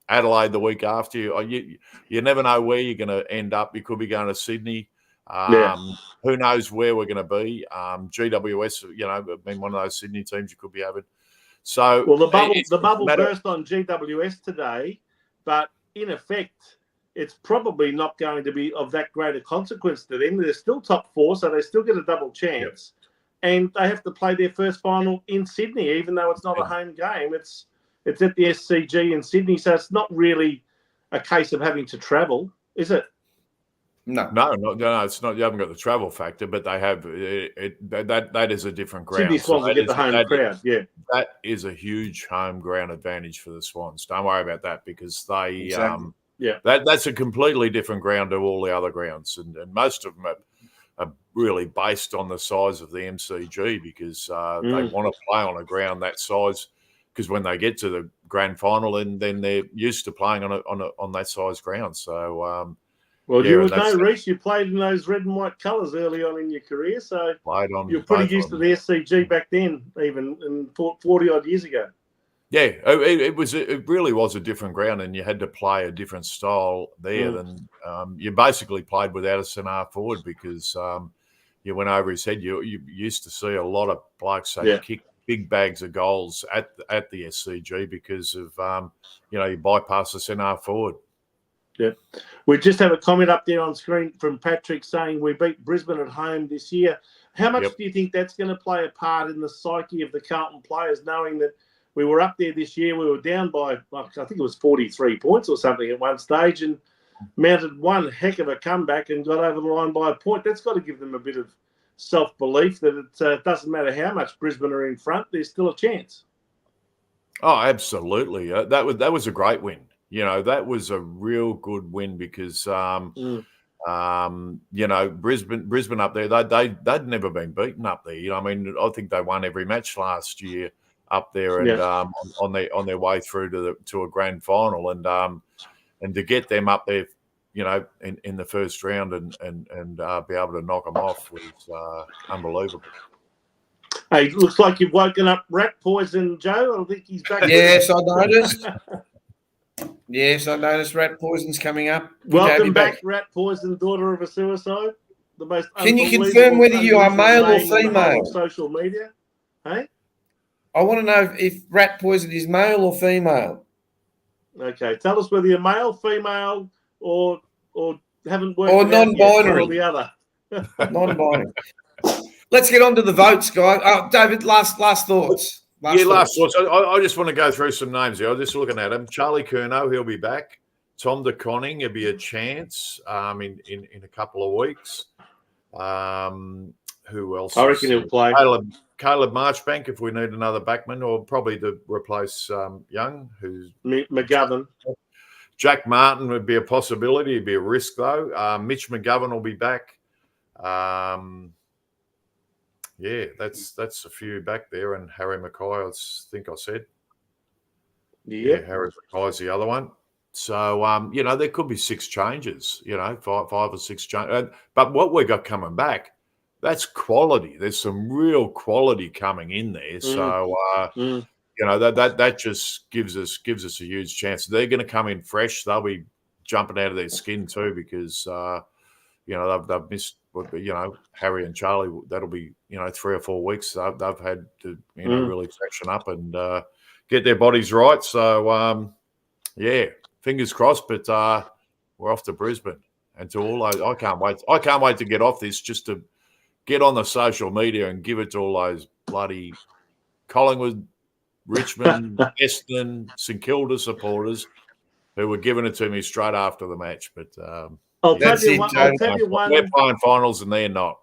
Adelaide the week after. You never know where you're going to end up. You could be going to Sydney. Who knows where we're going to be? GWS, you know, I mean, one of those Sydney teams you could be having. So, well, the bubble burst on GWS today, but in effect, it's probably not going to be of that great a consequence to them. They're still top four, so they still get a double chance. Yep. And they have to play their first final in Sydney, even though it's not a home game. It's at the SCG in Sydney, so it's not really a case of having to travel, is it? No, it's not. You haven't got the travel factor, but they have that is a different ground. Sydney Swans will get the home crowd. Yeah, that is a huge home ground advantage for the Swans. Don't worry about that because they that's a completely different ground to all the other grounds, and most of them are really based on the size of the MCG because they want to play on a ground that size. Because when they get to the grand final, and then they're used to playing on that size ground. So. Well, you would know, Reece, you played in those red and white colours early on in your career, so you're pretty used to the SCG back then, even 40-odd years ago. Yeah, it really was a different ground, and you had to play a different style there than you basically played without a centre forward because you went over his head. You used to see a lot of blokes kick big bags of goals at the SCG because of you bypass the centre forward. Yeah, we just have a comment up there on screen from Patrick saying we beat Brisbane at home this year. How much do you think that's going to play a part in the psyche of the Carlton players, knowing that we were up there this year, we were down by, I think it was 43 points or something at one stage, and mounted one heck of a comeback and got over the line by a point? That's got to give them a bit of self-belief that it doesn't matter how much Brisbane are in front, there's still a chance. Oh, absolutely. That was a great win. You know, that was a real good win because, Brisbane up there, they'd never been beaten up there. You know, I mean, I think they won every match last year up there and on their way through to a grand final and to get them up there, you know, in the first round and be able to knock them off was unbelievable. Hey, looks like you've woken up Rat Poison, Joe. I think he's back. Yes, I noticed. Yes, I noticed Rat Poison's coming up. Welcome back, Rat Poison, daughter of a suicide. The most. Can you confirm whether you are male or female? Social media. Hey. I want to know if Rat Poison is male or female. Okay, tell us whether you're male, female, or haven't worked or non-binary. Or the other. Non-binary. Let's get on to the votes, guys. David, last thoughts. Last thoughts. I just want to go through some names here. I'm just looking at them. Charlie Curnow, he'll be back. Tom de Koning, there'll be a chance in a couple of weeks. Who else? I reckon he'll play. Caleb Marchbank, if we need another backman, or probably to replace Young, who's McGovern. Jack Martin would be a possibility. It'd be a risk though. Mitch McGovern will be back. Yeah, that's a few back there, and Harry Mackay, I think I said. Yeah, Harry Mackay's the other one. So, there could be 6 changes, 5 or 6 changes. But what we got coming back, that's quality. There's some real quality coming in there. So, that just gives us a huge chance. They're going to come in fresh. They'll be jumping out of their skin too because, they've missed. Harry and Charlie, that'll be, 3 or 4 weeks. They've had to, really freshen up and get their bodies right. So, fingers crossed. But we're off to Brisbane and to all those. I can't wait. I can't wait to get off this just to get on the social media and give it to all those bloody Collingwood, Richmond, Essendon, St Kilda supporters who were giving it to me straight after the match. But I'll tell you one. We're playing finals and they're not.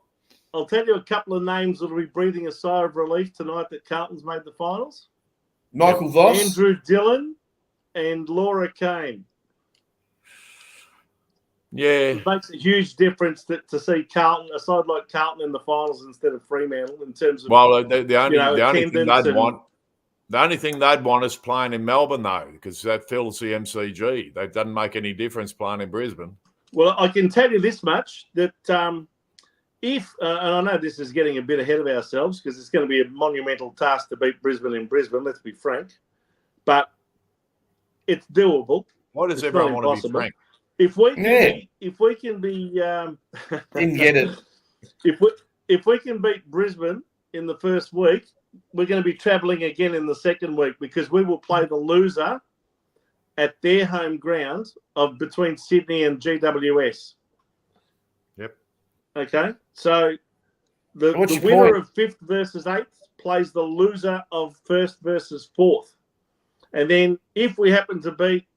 I'll tell you a couple of names that will be breathing a sigh of relief tonight that Carlton's made the finals. Michael Voss, Andrew Dillon, and Laura Kane. Yeah. It makes a huge difference to see Carlton, a side like Carlton in the finals instead of Fremantle in terms of the only thing they'd want The only thing they'd want is playing in Melbourne, though, because that fills the MCG. That doesn't make any difference playing in Brisbane. Well, I can tell you this much, that if, and I know this is getting a bit ahead of ourselves because it's going to be a monumental task to beat Brisbane in Brisbane, let's be frank, but it's doable. Why does everyone want to be frank? If we can be didn't get it. If we can beat Brisbane in the first week, we're going to be travelling again in the second week because we will play the loser at their home ground of between Sydney and GWS. Yep. Okay, so the winner of 5th versus 8th plays the loser of 1st versus 4th. And then if we happen to beat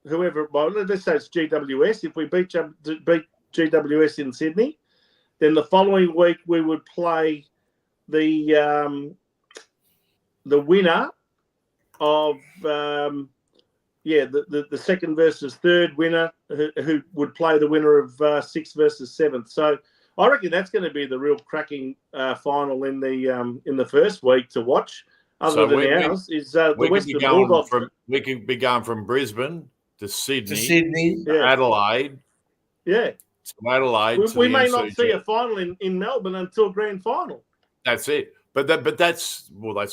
whoever, well, let's say it's GWS, if we beat GWS in Sydney, then the following week we would play the winner of the 2nd versus 3rd winner who would play the winner of 6th versus 7th. So I reckon that's going to be the real cracking final in the first week to watch. Other than ours is the Western Bulldogs. We could be going from Brisbane to Sydney, Adelaide. Yeah. To Adelaide. We may not see a final in Melbourne until grand final. That's it. But that's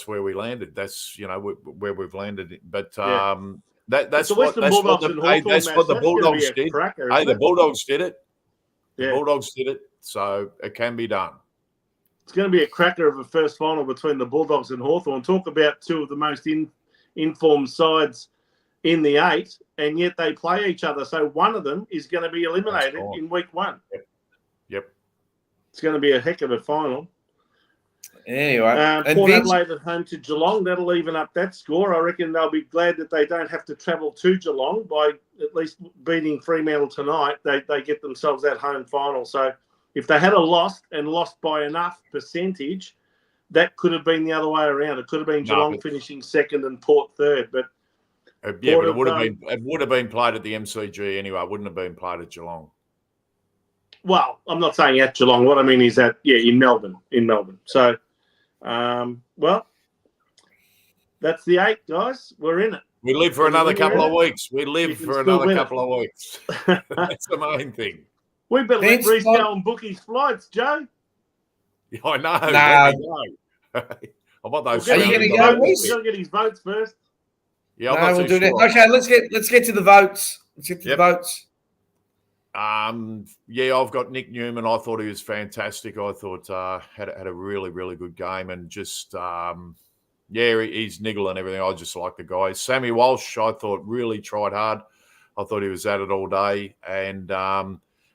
where we landed. That's where we've landed. But that's what the Bulldogs did. Hey, the Bulldogs did it. The Bulldogs did it. So it can be done. It's going to be a cracker of a first final between the Bulldogs and Hawthorn. Talk about two of the most informed sides in the 8, and yet they play each other. So one of them is going to be eliminated in week 1. Yep. It's going to be a heck of a final. Anyway, Port Adelaide at home to Geelong. That'll even up that score. I reckon they'll be glad that they don't have to travel to Geelong by at least beating Fremantle tonight. They get themselves that home final. So if they had lost by enough percentage, that could have been the other way around. It could have been Geelong finishing 2nd and Port 3rd. But it would have been played at the MCG anyway. It wouldn't have been played at Geelong. Well, I'm not saying at Geelong. What I mean is that in Melbourne. So, well, that's the 8, guys. We're in it. We live for another couple of weeks. That's the main thing. We better let Reece go and book his flights, Joe. Yeah, I know. I want those. Are you going to go? We've got to get his votes first. Yeah, we'll do that. Okay, let's get to the votes. Let's get to the votes. I've got Nick Newman. I thought he was fantastic. I thought had a really, really good game, and just he's niggle and everything. I just like the guy. Sammy Walsh, I thought really tried hard. I thought he was at it all day, and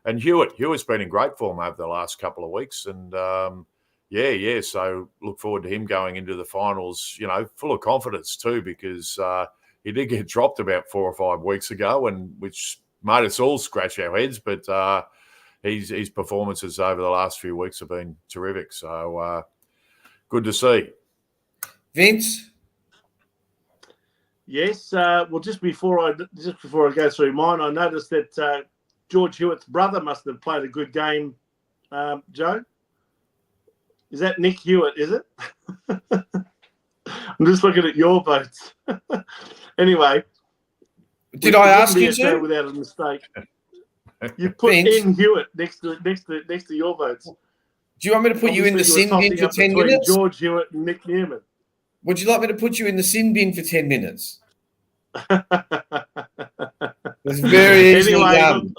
Hewitt's been in great form over the last couple of weeks, and so look forward to him going into the finals. Full of confidence too, because he did get dropped about 4 or 5 weeks ago, and which made us all scratch our heads, but his performances over the last few weeks have been terrific. So good to see. Vince? Yes. Well, just before I go through mine, I noticed that George Hewitt's brother must have played a good game. Joe? Is that Nick Hewitt, is it? I'm just looking at your votes. Anyway. Did I ask you to? Without a mistake. You put in Hewitt next to your votes. Do you want me to put you in the sin bin for 10 minutes? George Hewitt and Nick Newman. Would you like me to put you in the sin bin for 10 minutes? It's very easily done.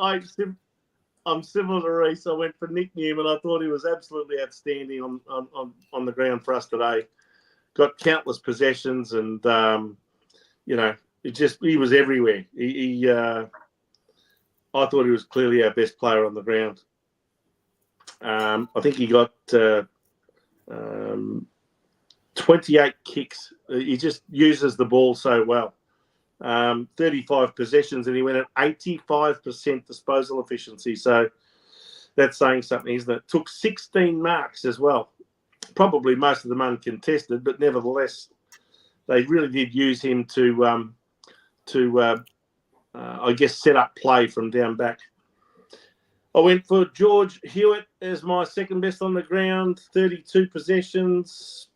I'm similar to Reece. I went for Nick Newman. I thought he was absolutely outstanding on the ground for us today. Got countless possessions, and he was everywhere. I thought he was clearly our best player on the ground. I think he got 28 kicks. He just uses the ball so well. 35 possessions, and he went at 85% disposal efficiency. So that's saying something, isn't it? Took 16 marks as well. Probably most of them uncontested, but nevertheless, they really did use him to set up play from down back. I went for George Hewitt as my second best on the ground, 32 possessions.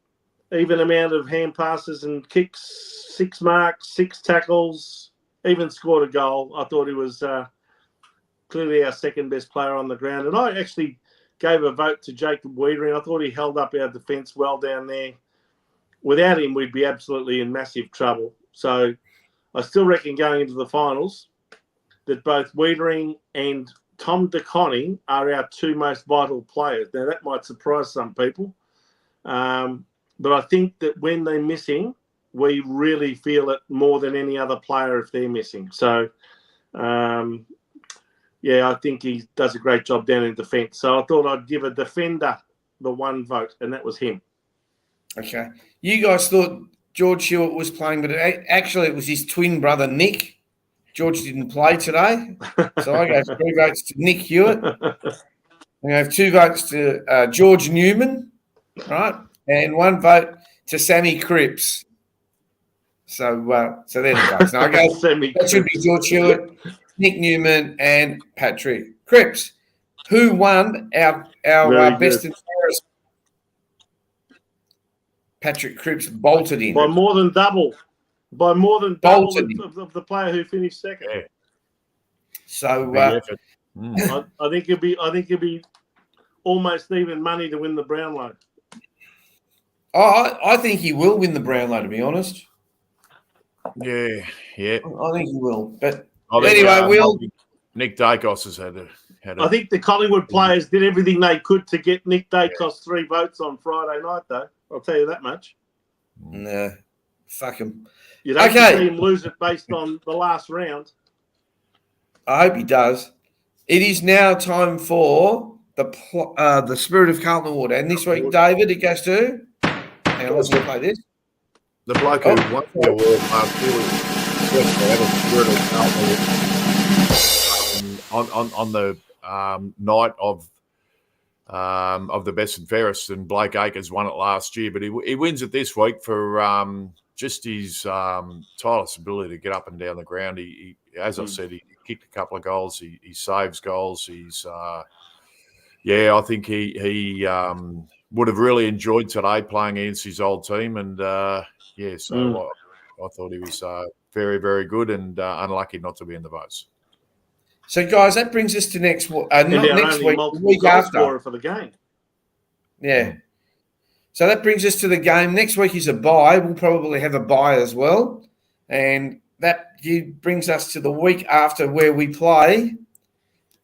even amount of hand passes and kicks, 6 marks, 6 tackles, even scored a goal. I thought he was clearly our second best player on the ground. And I actually gave a vote to Jacob Wiedering. I thought he held up our defence well down there. Without him, we'd be absolutely in massive trouble. So I still reckon going into the finals that both Wiedering and Tom De Koning are our 2 most vital players. Now, that might surprise some people. But I think that when they're missing, we really feel it more than any other player if they're missing. So, I think he does a great job down in defence. So I thought I'd give a defender the 1 vote, and that was him. Okay. You guys thought George Hewitt was playing, but actually it was his twin brother, Nick. George didn't play today. So I gave 3 votes to Nick Hewitt. I gave 2 votes to George Newman, right? And 1 vote to Sammy Cripps. So there the votes. Now I go, that should be George Hewitt, Nick Newman, and Patrick Cripps. Who won our best and fairest? Patrick Cripps bolted in. By more than double. By more than double of the player who finished second. Yeah. So I think it'd be almost even money to win the Brownlow. I think he will win the Brownlow, to be honest. Yeah. I think he will. But anyway, Nick Dacos has had a. I think the Collingwood players did everything they could to get Nick Dacos 3 votes on Friday night, though. I'll tell you that much. No, fuck him. You don't see him lose it based on the last round. I hope he does. It is now time for the Spirit of Carlton Award. And this week, David, it goes to... Now, let's play this. The bloke who won the award last year was on the night of the best and fairest, and Blake Acres won it last year, but he wins it this week for just his tireless ability to get up and down the ground. He as I said, he kicked a couple of goals. He saves goals. He's I think he would have really enjoyed today playing against his old team, and I thought he was very, very good and unlucky not to be in the votes. So, guys, that brings us to next week, the week after. For the game. Yeah. So that brings us to the game. Next week is a bye. We'll probably have a bye as well. And that brings us to the week after where we play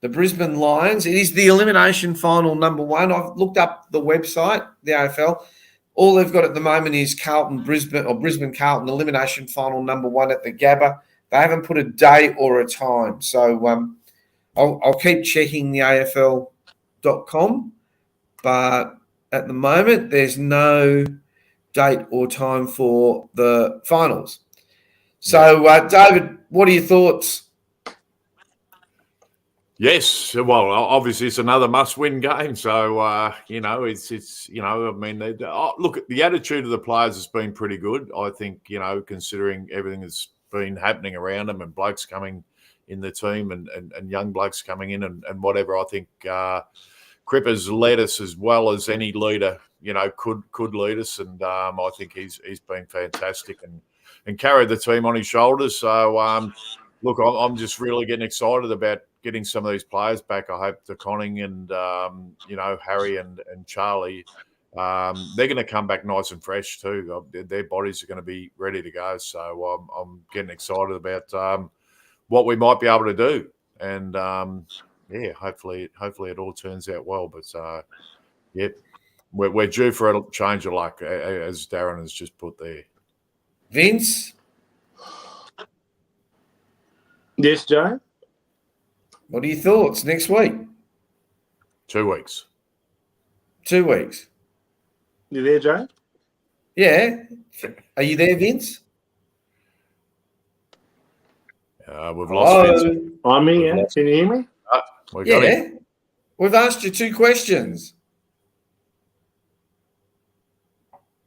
the Brisbane Lions. It is the elimination final number 1. I've looked up the website, the AFL. All they've got at the moment is Brisbane Carlton elimination final number 1 at the Gabba. They haven't put a day or a time. So I'll keep checking the AFL.com. But at the moment, there's no date or time for the finals. So, David, what are your thoughts? Yes, well, obviously it's another must-win game. So, it's I mean, look, the attitude of the players has been pretty good. I think, considering everything that's been happening around them and blokes coming in the team and young blokes coming in and whatever, I think Cripper's led us as well as any leader, could lead us. And I think he's been fantastic and carried the team on his shoulders. So, look, I'm just really getting excited about getting some of these players back. I hope DeConning and, Harry and Charlie, they're going to come back nice and fresh too. Their bodies are going to be ready to go. So I'm getting excited about what we might be able to do. And, hopefully it all turns out well. But, we're due for a change of luck, as Darren has just put there. Vince? Yes, Joe? What are your thoughts next week? 2 weeks. 2 weeks. You there, Joe? Yeah. Are you there, Vince? We've lost Vince. I'm here. Can you hear me? Yeah. We've asked you 2 questions.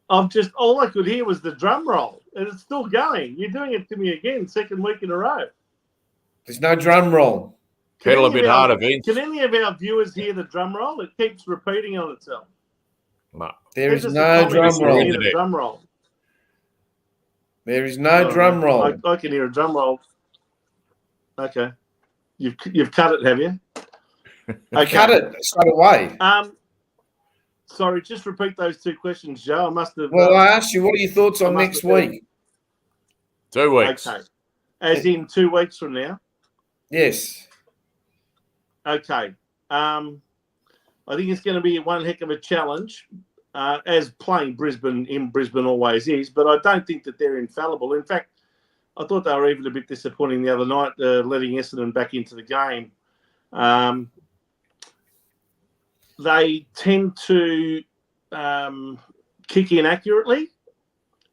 All I could hear was the drum roll, and it's still going. You're doing it to me again, 2nd week in a row. There's no drum roll. Pedal a bit harder, Vince. Can any of our viewers hear the drum roll? It keeps repeating on itself. No. There is There's no just a comment. drum roll. We need a drum roll. There is no drum roll. I can hear a drum roll. Okay. You've cut it, have you? I cut it straight away. Sorry, just repeat those two questions, Joe. I must have. Well, I asked you, what are your thoughts on next week? 2 weeks. Okay. As in 2 weeks from now? Yes. Okay. I think it's going to be one heck of a challenge, as playing Brisbane in Brisbane always is, but I don't think that they're infallible. In fact, I thought they were even a bit disappointing the other night, letting Essendon back into the game. They tend to kick in accurately,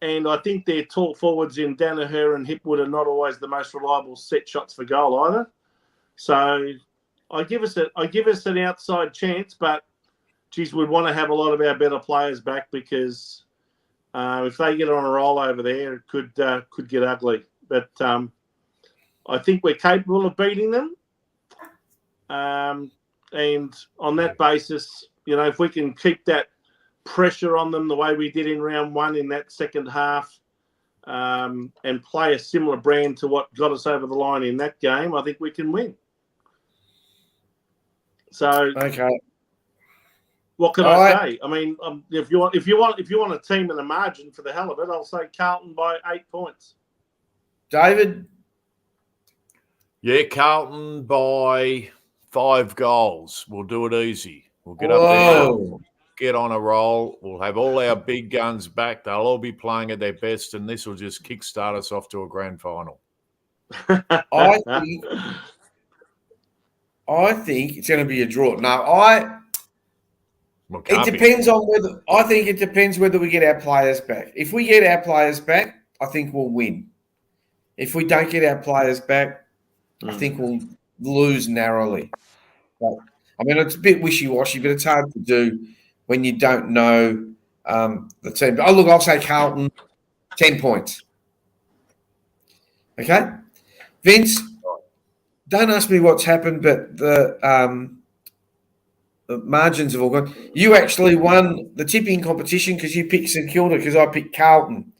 and I think their tall forwards in Danaher and Hipwood are not always the most reliable set shots for goal either. So I give us an outside chance, but geez, we'd want to have a lot of our better players back, because if they get on a roll over there, it could get ugly. But I think we're capable of beating them. And on that basis, if we can keep that pressure on them the way we did in round one in that second half, and play a similar brand to what got us over the line in that game, I think we can win. So, okay. What can I say? I mean, if you want a team and a margin for the hell of it, I'll say Carlton by 8 points. David? Yeah, Carlton by 5 goals. We'll do it easy. We'll get up there, get on a roll. We'll have all our big guns back. They'll all be playing at their best, and this will just kickstart us off to a grand final. I think it's going to be a draw. No, it depends on whether. I think it depends whether we get our players back. If we get our players back, I think we'll win. If we don't get our players back, I think we'll lose narrowly. But, I mean, it's a bit wishy-washy, but it's hard to do when you don't know the team. Oh, look, I'll say Carlton, 10 points. Okay? Vince, don't ask me what's happened, but the margins have all gone. You actually won the tipping competition because you picked St Kilda, because I picked Carlton.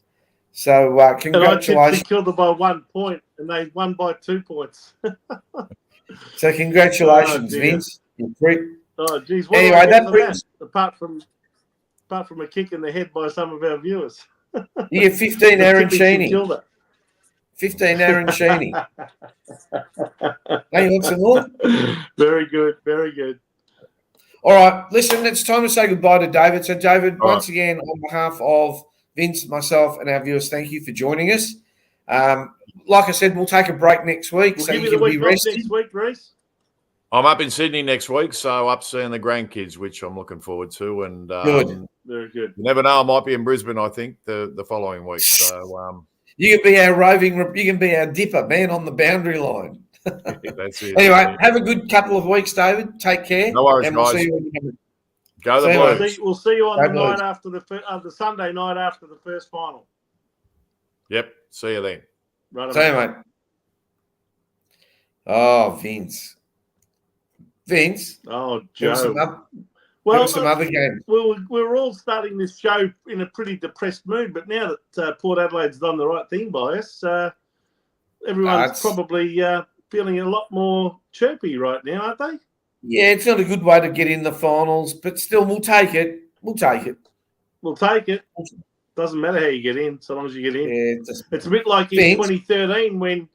So congratulations. And I tipped St Kilda by 1 point, and they won by 2 points. So congratulations, Vince. You prick. Oh, geez. What anyway, that brings apart from a kick in the head by some of our viewers. You get 15 arancini. 15 arancini. Hey, you want some more? Very good. Very good. All right. Listen, it's time to say goodbye to David. So, David, once again, on behalf of Vince, myself, and our viewers, thank you for joining us. Like I said, we'll take a break next week, so you can be rested. Next week, Reece. I'm up in Sydney next week, so up seeing the grandkids, which I'm looking forward to. And good. Very good. You never know, I might be in Brisbane, I think, the following week. So you can be our roving, you can be our dipper, man on the boundary line. That's it. Anyway, have a good couple of weeks, David. Take care. No worries, and we'll guys. see you Go the Blues. We'll see you on the night after the Sunday night after the first final. Yep. See you then. Right. See you, mate. Oh, Vince. Oh, Joe. Some other games. We're all starting this show in a pretty depressed mood, but now that Port Adelaide's done the right thing by us, everyone's probably feeling a lot more chirpy right now, aren't they? Yeah, it's not a good way to get in the finals, but still, we'll take it. We'll take it. Doesn't matter how you get in, so long as you get in. Yeah, it's a bit like in 2013 when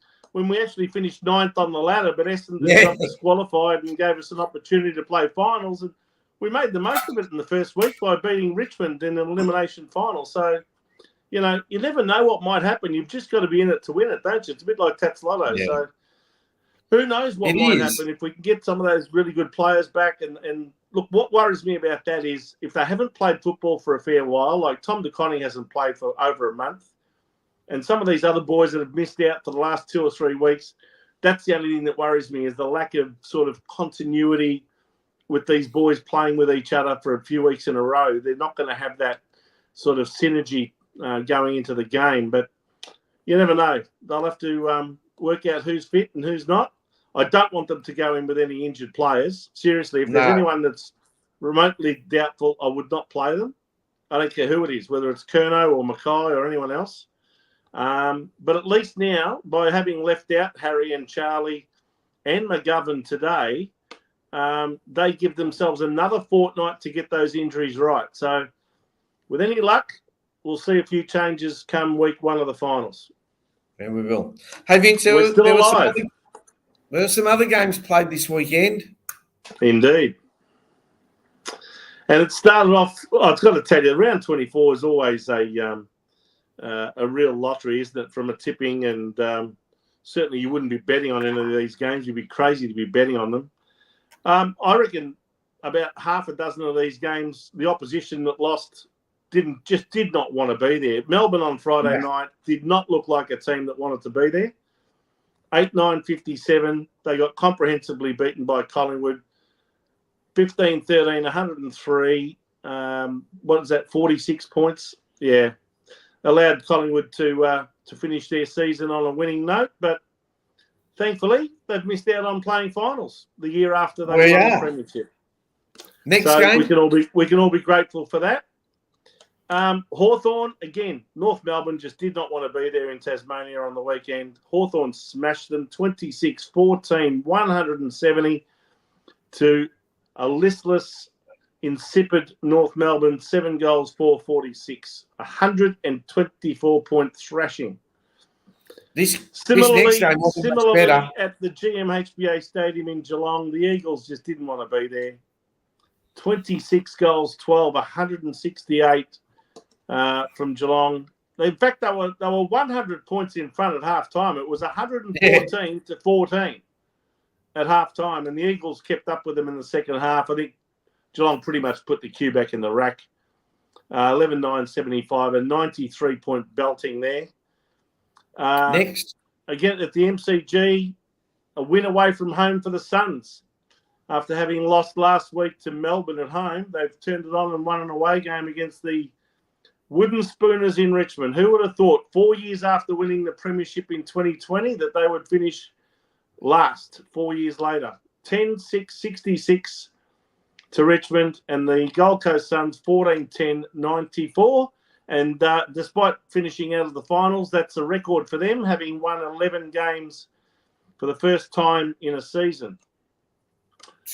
we actually finished 9th on the ladder, but Essendon got disqualified and gave us an opportunity to play finals, and we made the most of it in the first week by beating Richmond in an elimination final. So, you never know what might happen. You've just got to be in it to win it, don't you? It's a bit like Tats Lotto. Yeah. So who knows what might happen if we can get some of those really good players back. And look, what worries me about that is if they haven't played football for a fair while, like Tom DeConnie hasn't played for over a month, and some of these other boys that have missed out for the last 2 or 3 weeks, that's the only thing that worries me is the lack of sort of continuity with these boys playing with each other for a few weeks in a row. They're not going to have that sort of synergy going into the game. But you never know. They'll have to work out who's fit and who's not. I don't want them to go in with any injured players. Seriously, if there's anyone that's remotely doubtful, I would not play them. I don't care who it is, whether it's Curnow or Mackay or anyone else. But at least now, by having left out Harry and Charlie and McGovern today, they give themselves another fortnight to get those injuries right. So with any luck, we'll see a few changes come week 1 of the finals. Yeah, we will. Hey, Vince, We're still alive. There were some other games played this weekend. Indeed. And it started off, I've got to tell you, round 24 is always a real lottery, isn't it, from a tipping, and certainly you wouldn't be betting on any of these games. You'd be crazy to be betting on them. I reckon about half a dozen of these games, the opposition that lost did not want to be there. Melbourne on Friday night did not look like a team that wanted to be there. 8-9-57, they got comprehensively beaten by Collingwood. 15-13, 103. What is that? 46 points. Yeah, allowed Collingwood to finish their season on a winning note, but thankfully they've missed out on playing finals the year after they won the premiership. Next game, we can all be grateful for that. Hawthorn again. North Melbourne just did not want to be there in Tasmania on the weekend. Hawthorn smashed them 26-14, 170 to a listless, insipid North Melbourne, 7 goals, 446, 124-point thrashing. Similarly, at the GMHBA Stadium in Geelong, the Eagles just didn't want to be there. 26 goals, 12, 168 from Geelong. In fact, they were 100 points in front at half time. It was 114-14 at half time, and the Eagles kept up with them in the second half. I think Geelong pretty much put the cue back in the rack. 11-9-75, a 93-point belting there. Next. Again, at the MCG, a win away from home for the Suns. After having lost last week to Melbourne at home, they've turned it on and won an away game against the Wooden Spooners in Richmond. Who would have thought 4 years after winning the premiership in 2020 that they would finish last 4 years later? 10-6-66 to Richmond, and the Gold Coast Suns 14-10-94. And despite finishing out of the finals, that's a record for them, having won 11 games for the first time in a season.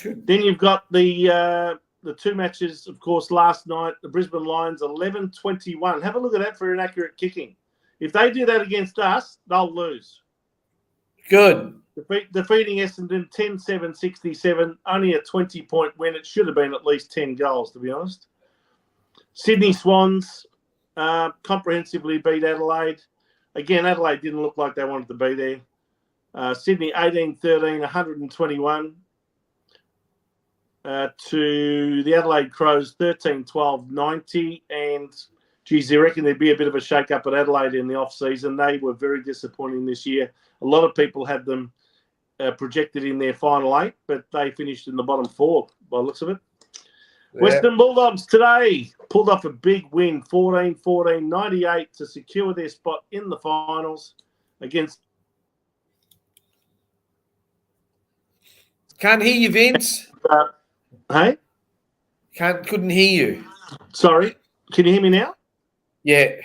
Then you've got the 2 matches, of course, last night. The Brisbane Lions 11-21. Have a look at that for inaccurate kicking. If they do that against us, they'll lose. Good. Defeating Essendon 10-7-67. Only a 20-point win. It should have been at least 10 goals, to be honest. Sydney Swans comprehensively beat Adelaide. Again, Adelaide didn't look like they wanted to be there. Sydney 18-13, 121. To the Adelaide Crows, 13-12, 90. And, geez, I reckon there'd be a bit of a shake-up at Adelaide in the off-season. They were very disappointing this year. A lot of people had them projected in their final 8, but they finished in the bottom 4 by the looks of it. Yeah. Western Bulldogs today pulled off a big win, 14-14, 98 to secure their spot in the finals against... Can't hear you, Vince. Hey? Couldn't hear you. Sorry. Can you hear me now? Yeah.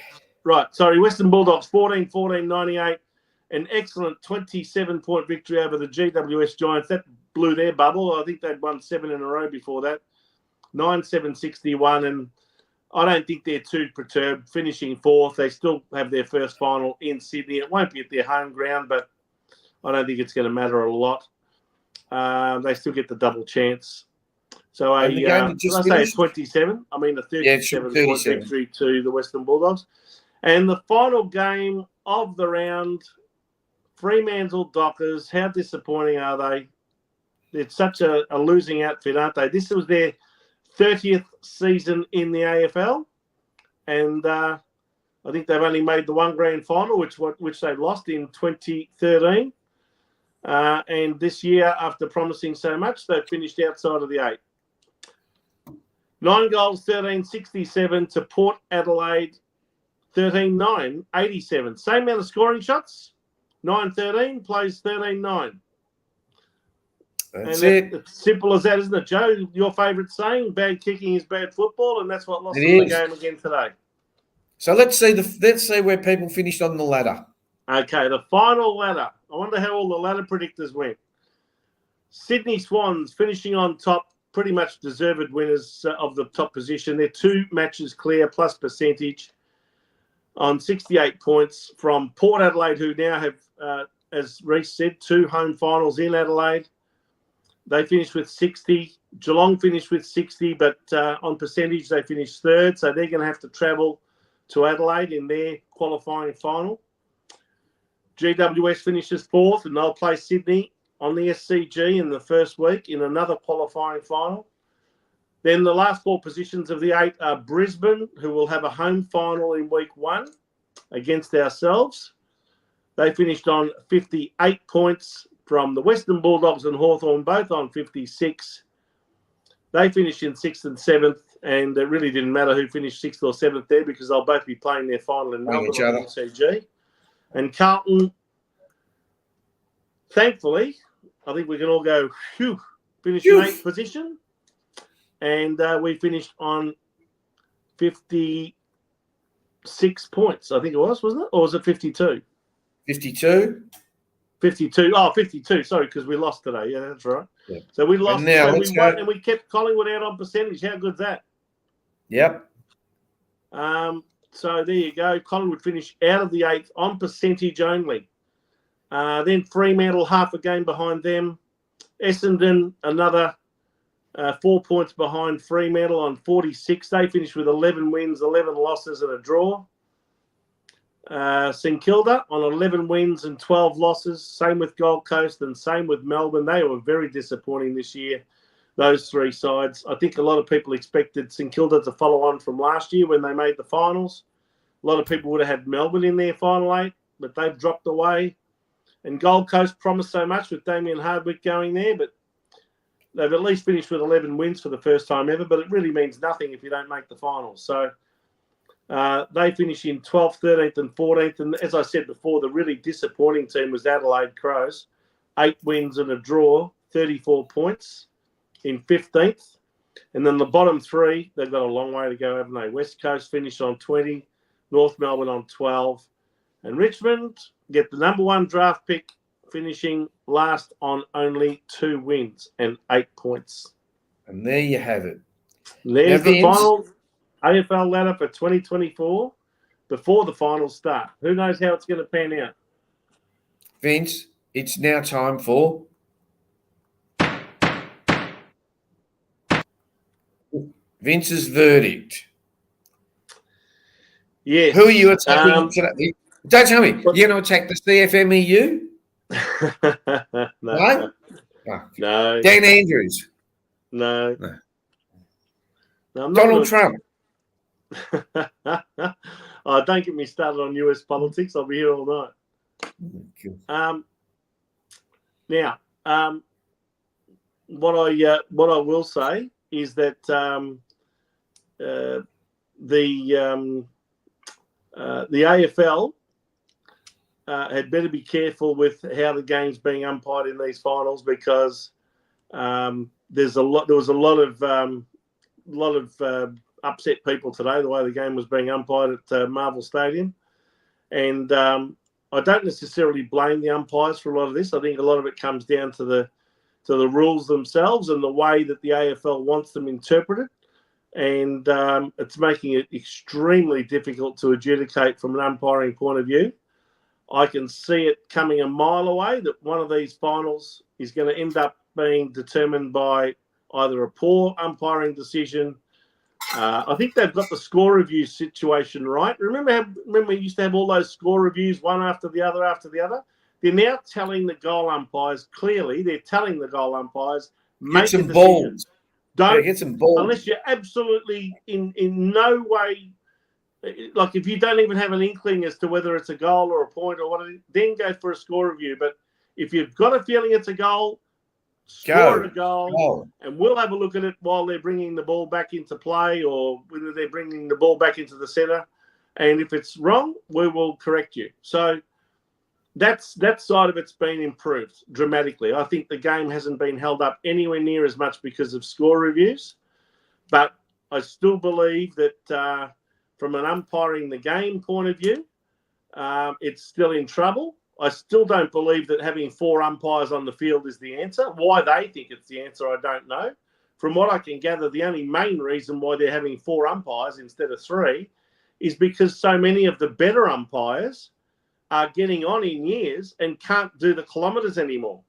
Right. Sorry. Western Bulldogs 14-14, 98. An excellent 27-point victory over the GWS Giants. That blew their bubble. I think they'd won 7 in a row before that. 9-7-61. And I don't think they're too perturbed. Finishing 4th. They still have their first final in Sydney. It won't be at their home ground, but I don't think it's going to matter a lot. They still get the double chance. So did I say 27? I mean a 37-point victory to the Western Bulldogs. And the final game of the round, Fremantle Dockers. How disappointing are they? It's such a losing outfit, aren't they? This was their 30th season in the AFL. And I think they've only made the one grand final, which they lost in 2013. And this year, after promising so much, they've finished outside of the 8. 9 goals, 13-67 to Port Adelaide, 13-9, 87. Same amount of scoring shots, 9-13, plays 13-9. That's it. It's simple as that, isn't it, Joe? Your favourite saying, bad kicking is bad football, and that's what lost them the game again today. So let's see where people finished on the ladder. Okay, the final ladder. I wonder how all the ladder predictors went. Sydney Swans finishing on top, pretty much deserved winners of the top position. They're 2 matches clear plus percentage on 68 points from Port Adelaide, who now have, as Reece said, 2 home finals in Adelaide. They finished with 60. Geelong finished with 60, but on percentage, they finished 3rd. So they're going to have to travel to Adelaide in their qualifying final. GWS finishes 4th, and they'll play Sydney on the SCG in the first week in another qualifying final. Then the last 4 positions of the 8 are Brisbane, who will have a home final in week 1 against ourselves. They finished on 58 points from the Western Bulldogs and Hawthorn, both on 56. They finished in 6th and 7th, and it really didn't matter who finished 6th or 7th there because they'll both be playing their final in Melbourne on the SCG. And Carlton, thankfully, I think we can all go, phew, finish in 8th position. And we finished on 56 points, I think it was, wasn't it? Or was it 52? 52. 52. Oh, 52. Sorry, because we lost today. Yeah, that's right. Yeah. So we lost and we won, and we kept Collingwood out on percentage. How good's that? Yep. So there you go. Collingwood finished out of the 8th on percentage only. Then Fremantle, half a game behind them. Essendon, another 4 points behind Fremantle on 46. They finished with 11 wins, 11 losses, and a draw. St Kilda on 11 wins and 12 losses. Same with Gold Coast and same with Melbourne. They were very disappointing this year, those 3 sides. I think a lot of people expected St Kilda to follow on from last year when they made the finals. A lot of people would have had Melbourne in their final 8, but they've dropped away. And Gold Coast promised so much with Damien Hardwick going there, but they've at least finished with 11 wins for the first time ever, but it really means nothing if you don't make the finals. So they finish in 12th, 13th and 14th. And as I said before, the really disappointing team was Adelaide Crows. 8 wins and a draw, 34 points in 15th. And then the bottom 3, they've got a long way to go, haven't they? West Coast finished on 20, North Melbourne on 12. And Richmond get the number 1 draft pick, finishing last on only 2 wins and 8 points. And there you have it. There's the final AFL ladder for 2024 before the finals start. Who knows how it's going to pan out? Vince, it's now time for Vince's verdict. Yes. Who are you attacking today? Don't tell me. You're going to attack the CFMEU? No. No. Dan Andrews? No. Donald Trump? Oh, don't get me started on US politics. I'll be here all night. Now, what I will say is that the AFL had better be careful with how the game's being umpired in these finals because there was a lot of upset people today the way the game was being umpired at Marvel Stadium, and I don't necessarily blame the umpires for a lot of this. I think a lot of it comes down to the rules themselves and the way that the AFL wants them interpreted, and it's making it extremely difficult to adjudicate from an umpiring point of view. I can see it coming a mile away that one of these finals is going to end up being determined by either a poor umpiring decision. I think they've got the score review situation right. Remember we used to have all those score reviews, one after the other after the other? They're now telling the goal umpires, clearly, they're telling the goal umpires, make some a decision. balls. Don't get some balls. Unless you're absolutely in no way, like if you don't even have an inkling as to whether it's a goal or a point or what, then go for a score review. But if you've got a feeling it's a goal, score a goal, and we'll have a look at it while they're bringing the ball back into play or whether they're bringing the ball back into the centre. And if it's wrong, we will correct you. So that side of it's been improved dramatically. I think the game hasn't been held up anywhere near as much because of score reviews, but I still believe that from an umpiring the game point of view, it's still in trouble. I still don't believe that having 4 umpires on the field is the answer. Why they think it's the answer, I don't know. From what I can gather, the only main reason why they're having 4 umpires instead of 3 is because so many of the better umpires are getting on in years and can't do the kilometres anymore.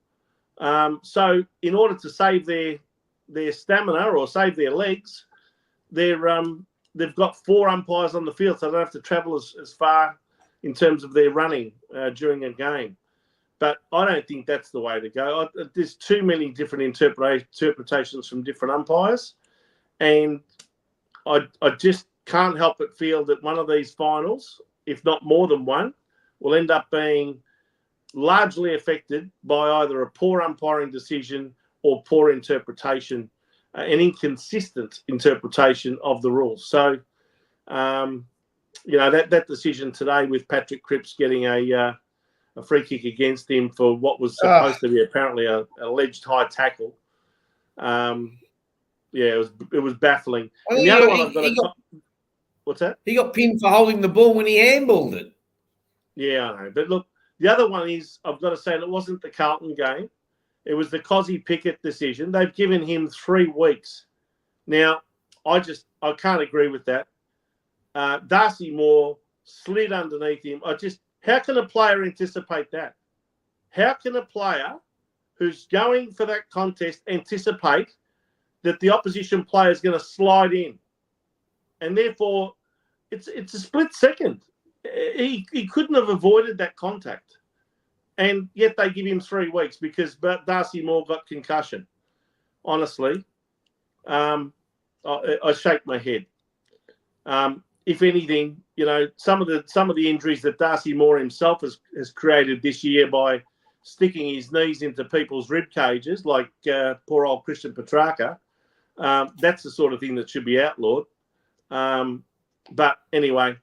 So in order to save their stamina or save their legs, they've got 4 umpires on the field, so they don't have to travel as far in terms of their running during a game. But I don't think that's the way to go. There's too many different interpretations from different umpires, and I just can't help but feel that one of these finals, if not more than one, will end up being largely affected by either a poor umpiring decision or poor interpretation, an inconsistent interpretation of the rules. So, that decision today with Patrick Cripps getting a free kick against him for what was supposed to be apparently an alleged high tackle. It was baffling. And the other one what's that? He got pinned for holding the ball when he handballed it. Yeah, I know. But look, the other one is, I've got to say, it wasn't the Carlton game. It was the Cozzy Pickett decision. They've given him 3 weeks. Now, I can't agree with that. Darcy Moore slid underneath him. How can a player anticipate that? How can a player who's going for that contest anticipate that the opposition player is going to slide in? And therefore, it's a split second. He couldn't have avoided that contact. And yet they give him 3 weeks because Darcy Moore got concussion. Honestly, I shake my head. If anything, some of the injuries that Darcy Moore himself has created this year by sticking his knees into people's rib cages, like poor old Christian Petrarca, that's the sort of thing that should be outlawed. But anyway,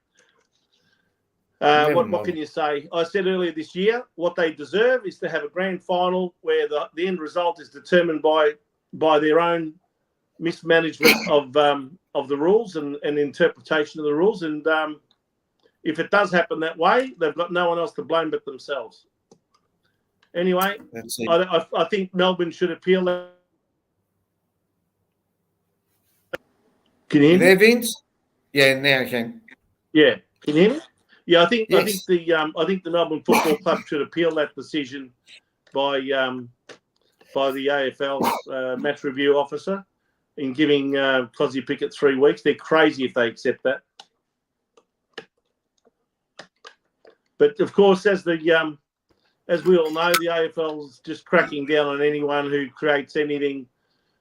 what can you say? I said earlier this year, what they deserve is to have a grand final where the end result is determined by their own mismanagement of the rules and interpretation of the rules. And if it does happen that way, they've got no one else to blame but themselves. Anyway, I think Melbourne should appeal that. Can you hear me? There, Vince? Yeah, now I can. Yeah, can you hear me? Yeah, I think Yes. I think the Melbourne Football Club should appeal that decision by the AFL match review officer in giving Cozzy Pickett 3 weeks. They're crazy if they accept that. But of course, as we all know, the AFL is just cracking down on anyone who creates anything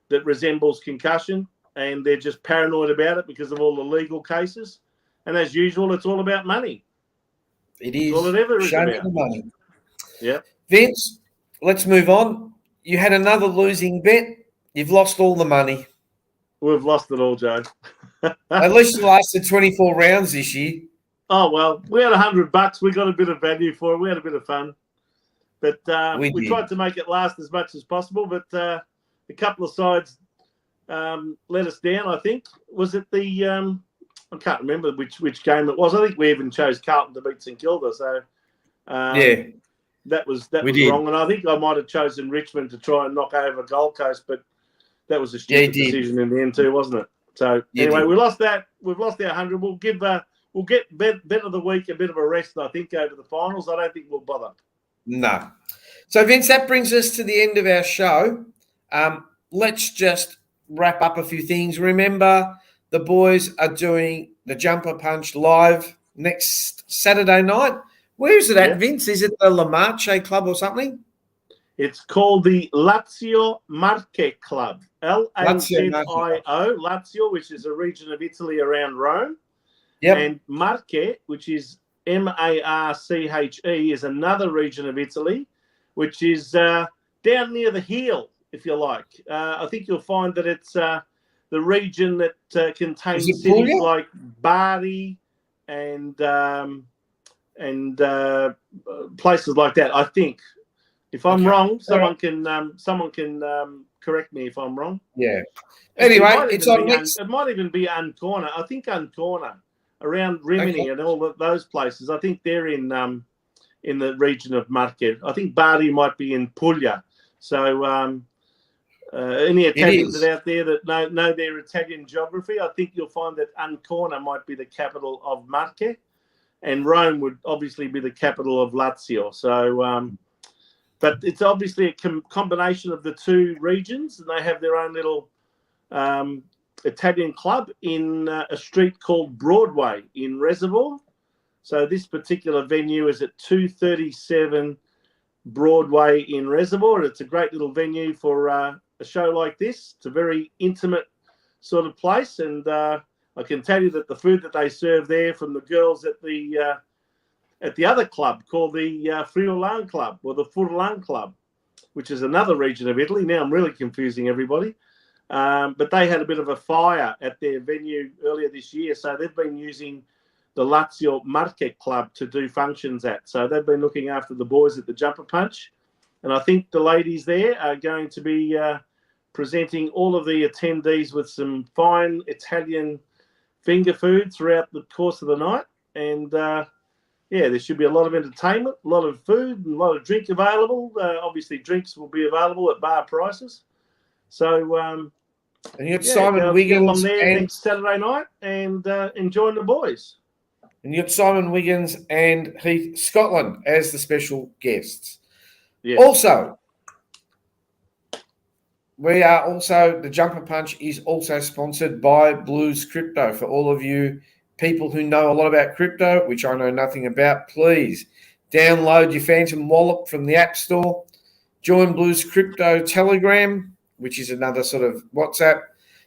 that resembles concussion, and they're just paranoid about it because of all the legal cases. And as usual, it's all about money. It is. All it ever is Show me about. the money. Yeah. Vince, let's move on. You had another losing bet. You've lost all the money. We've lost it all, Joe. At least you lasted 24 rounds this year. Oh, well, we had $100. We got a bit of value for it. We had a bit of fun. But we tried to make it last as much as possible, but a couple of sides let us down, I think. Was it the I can't remember which game it was. I think we even chose Carlton to beat St Kilda. So that was wrong. And I think I might have chosen Richmond to try and knock over Gold Coast, but that was a stupid decision in the end too, wasn't it? So anyway, we lost that. We've lost our 100. We'll get bet of the week a bit of a rest, I think, over the finals. I don't think we'll bother. No. So Vince, that brings us to the end of our show. Let's just wrap up a few things. Remember, the boys are doing the Jumper Punch live next Saturday night. Where is it at, Vince? Is it the La Marche Club or something? It's called the Lazio Marche Club. Lazio, Lazio, which is a region of Italy around Rome. Yep. And Marche, which is Marche, is another region of Italy, which is down near the heel, if you like. I think you'll find that it's the region that contains cities like Bari and and places like that. I think. If I'm wrong, someone can correct me if I'm wrong. Yeah. Anyway, it's on it might even be Uncorner. I think Uncorner around Rimini and all of those places. I think they're in the region of Marche. I think Bari might be in Puglia. So any Italians out there that know their Italian geography, I think you'll find that Ancona might be the capital of Marche, and Rome would obviously be the capital of Lazio. So, but it's obviously a combination of the two regions, and they have their own little Italian club in a street called Broadway in Reservoir. So this particular venue is at 237 Broadway in Reservoir. It's a great little venue for a show like this. It's a very intimate sort of place, and I can tell you that the food that they serve there from the girls at the other club called the Friulan Club or the Furlan Club, which is another region of Italy. Now I'm really confusing everybody. But they had a bit of a fire at their venue earlier this year, so they've been using the Lazio Marche Club to do functions at. So they've been looking after the boys at the Jumper Punch. And I think the ladies there are going to be presenting all of the attendees with some fine Italian finger food throughout the course of the night. And, there should be a lot of entertainment, a lot of food, and a lot of drink available. Obviously, drinks will be available at bar prices. So, and you got Simon Wiggins there next Saturday night and enjoying the boys. And you got Simon Wiggins and Heath Scotland as the special guests. Yes. Also, the Jumper Punch is also sponsored by Blues Crypto. For all of you people who know a lot about crypto, which I know nothing about, please download your Phantom wallet from the App Store. Join Blues Crypto Telegram, which is another sort of WhatsApp.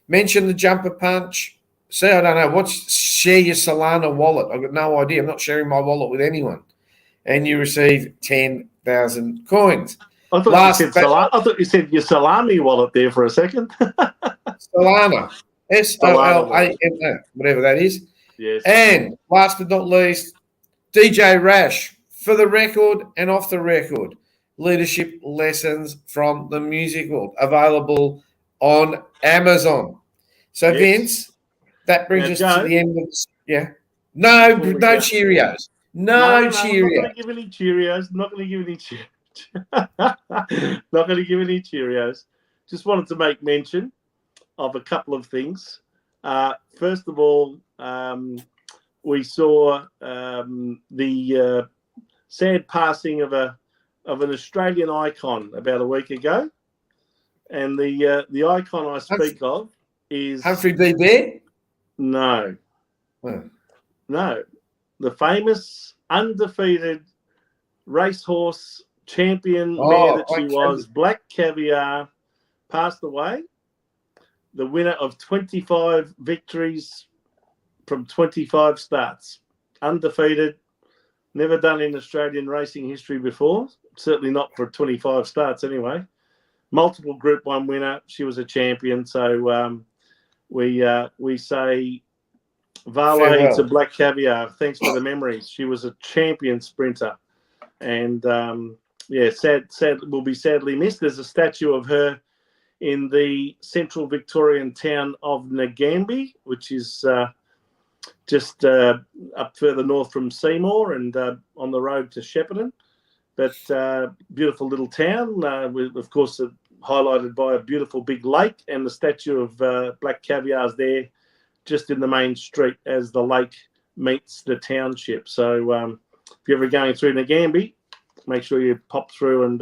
Mention the Jumper Punch. See, I don't know. Share your Solana wallet. I've got no idea. I'm not sharing my wallet with anyone. And you receive 10,000 coins. I thought you said your salami wallet there for a second. Solana. SOLANA, whatever that is. Yes. And last but not least, DJ Rash, for the record and off the record, leadership lessons from the music world, available on Amazon. So, yes. Vince, that brings us to the end of this. Yeah. No Cheerios. No Cheerios. I'm not going to give any Cheerios. Not going to give any Cheerios. Just wanted to make mention of a couple of things. First of all, we saw the sad passing of an Australian icon about a week ago, and the icon I speak of is Humphrey B. Bear. No, no, the famous undefeated racehorse champion mare that she was, Black Caviar, passed away. The winner of 25 victories from 25 starts, undefeated, never done in Australian racing history before, certainly not for 25 starts anyway. Multiple Group 1 winner. She was a champion. So we say Vale to Black Caviar. Thanks for the memories. She was a champion sprinter. And, sad will be sadly missed. There's a statue of her in the central Victorian town of Nagambie, which is just up further north from Seymour and on the road to Shepparton. But beautiful little town, with, of course, highlighted by a beautiful big lake, and the statue of Black Caviar's there just in the main street as the lake meets the township. So if you're ever going through Nagambie, make sure you pop through and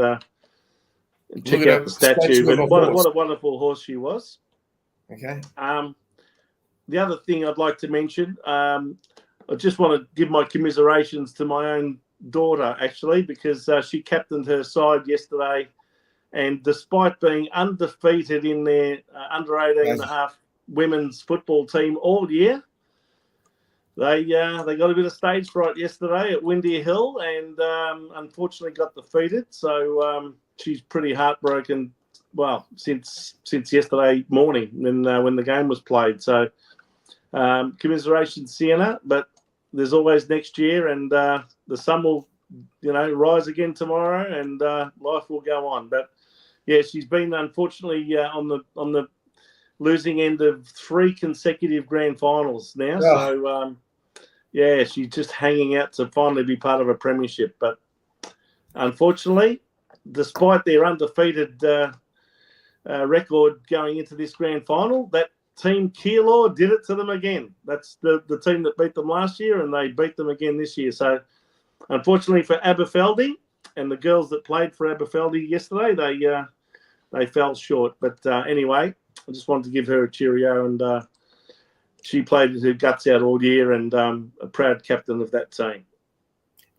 check out the statue. But what a wonderful horse she was. Okay. The other thing I'd like to mention, I just want to give my commiserations to my own daughter, actually, because she captained her side yesterday. And despite being undefeated in their under 18.5 women's football team all year, they got a bit of stage fright yesterday at Windy Hill and unfortunately got defeated. So she's pretty heartbroken, well, since yesterday morning when the game was played. So commiserations, Sienna. But there's always next year, and the sun will, rise again tomorrow, and life will go on. But yeah, she's been unfortunately on the losing end of 3 consecutive grand finals now. Oh. So she's just hanging out to finally be part of a premiership. But unfortunately, despite their undefeated record going into this grand final, that team Kilda did it to them again. That's the team that beat them last year, and they beat them again this year. So unfortunately for Aberfeldy and the girls that played for Aberfeldy yesterday, they fell short. But anyway, I just wanted to give her a cheerio, and she played her guts out all year, and a proud captain of that team.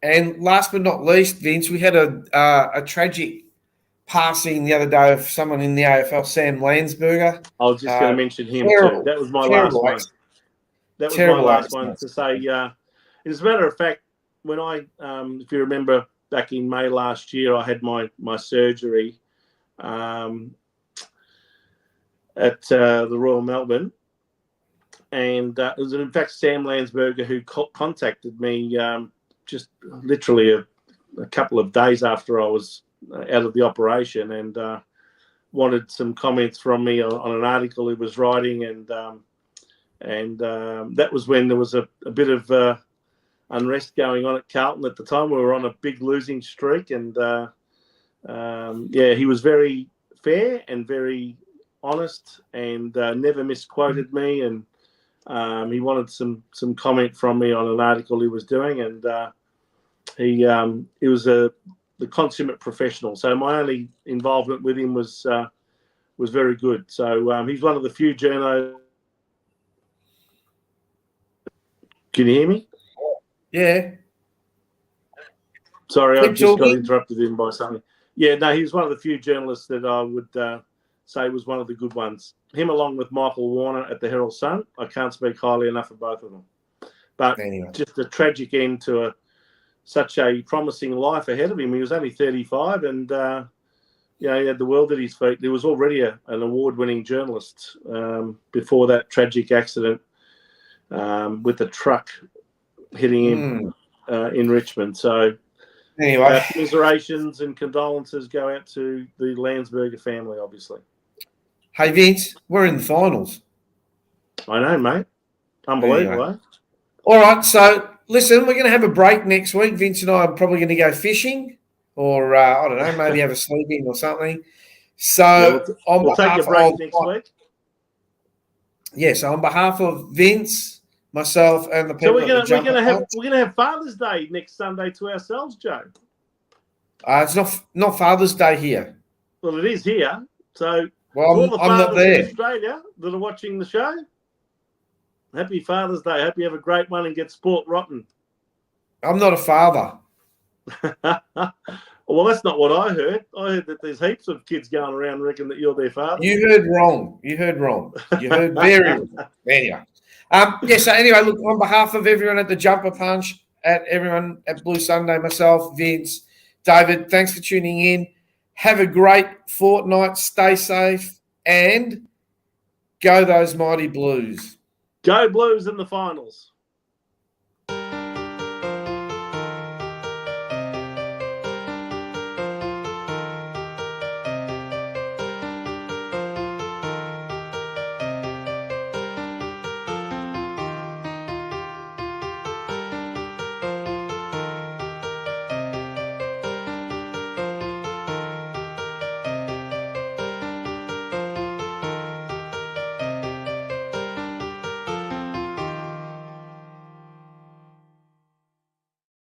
And last but not least, Vince, we had a tragic passing the other day of someone in the AFL, Sam Landsberger. I was just going to mention him too. That was my last one. That was my last one to say. As a matter of fact, when I, if you remember, back in May last year, I had my surgery at the Royal Melbourne. And it was, in fact, Sam Landsberger who contacted me just literally a couple of days after I was out of the operation, and wanted some comments from me on an article he was writing. And that was when there was a bit of unrest going on at Carlton at the time. We were on a big losing streak, and he was very fair and very honest, and never misquoted me. And he wanted some comment from me on an article he was doing, and he was the consummate professional. So my only involvement with him was very good. So he's one of the few journos. Can you hear me? Yeah. Sorry, I just got interrupted in by something. Yeah, no, he was one of the few journalists that I would say was one of the good ones. Him along with Michael Warner at the Herald Sun. I can't speak highly enough of both of them. But anyway, just a tragic end to such a promising life ahead of him. He was only 35, and he had the world at his feet. There was already an award-winning journalist before that tragic accident with the truck hitting him in Richmond. So anyway, commiserations and condolences go out to the Landsberger family, obviously. Hey, Vince, we're in the finals. I know, mate. Unbelievable, eh? All right, so listen, we're going to have a break next week. Vince and I are probably going to go fishing, or I don't know, maybe have a sleep in or something. So we'll take a break next week. Yes, on behalf of Vince, myself, and the people. So we're going to have Father's Day next Sunday to ourselves, Joe. It's not Father's Day here. Well, it is here. So all the fathers in Australia that are watching the show, happy Father's Day. Hope you have a great one and get sport rotten. I'm not a father. Well, that's not what I heard. I heard that there's heaps of kids going around reckon that you're their father. You heard wrong. You heard very wrong. Anyway. So anyway, look, on behalf of everyone at the Jumper Punch, at everyone at Blue Sunday, myself, Vince, David, thanks for tuning in. Have a great fortnight. Stay safe, and go those mighty Blues. Go Blues in the finals.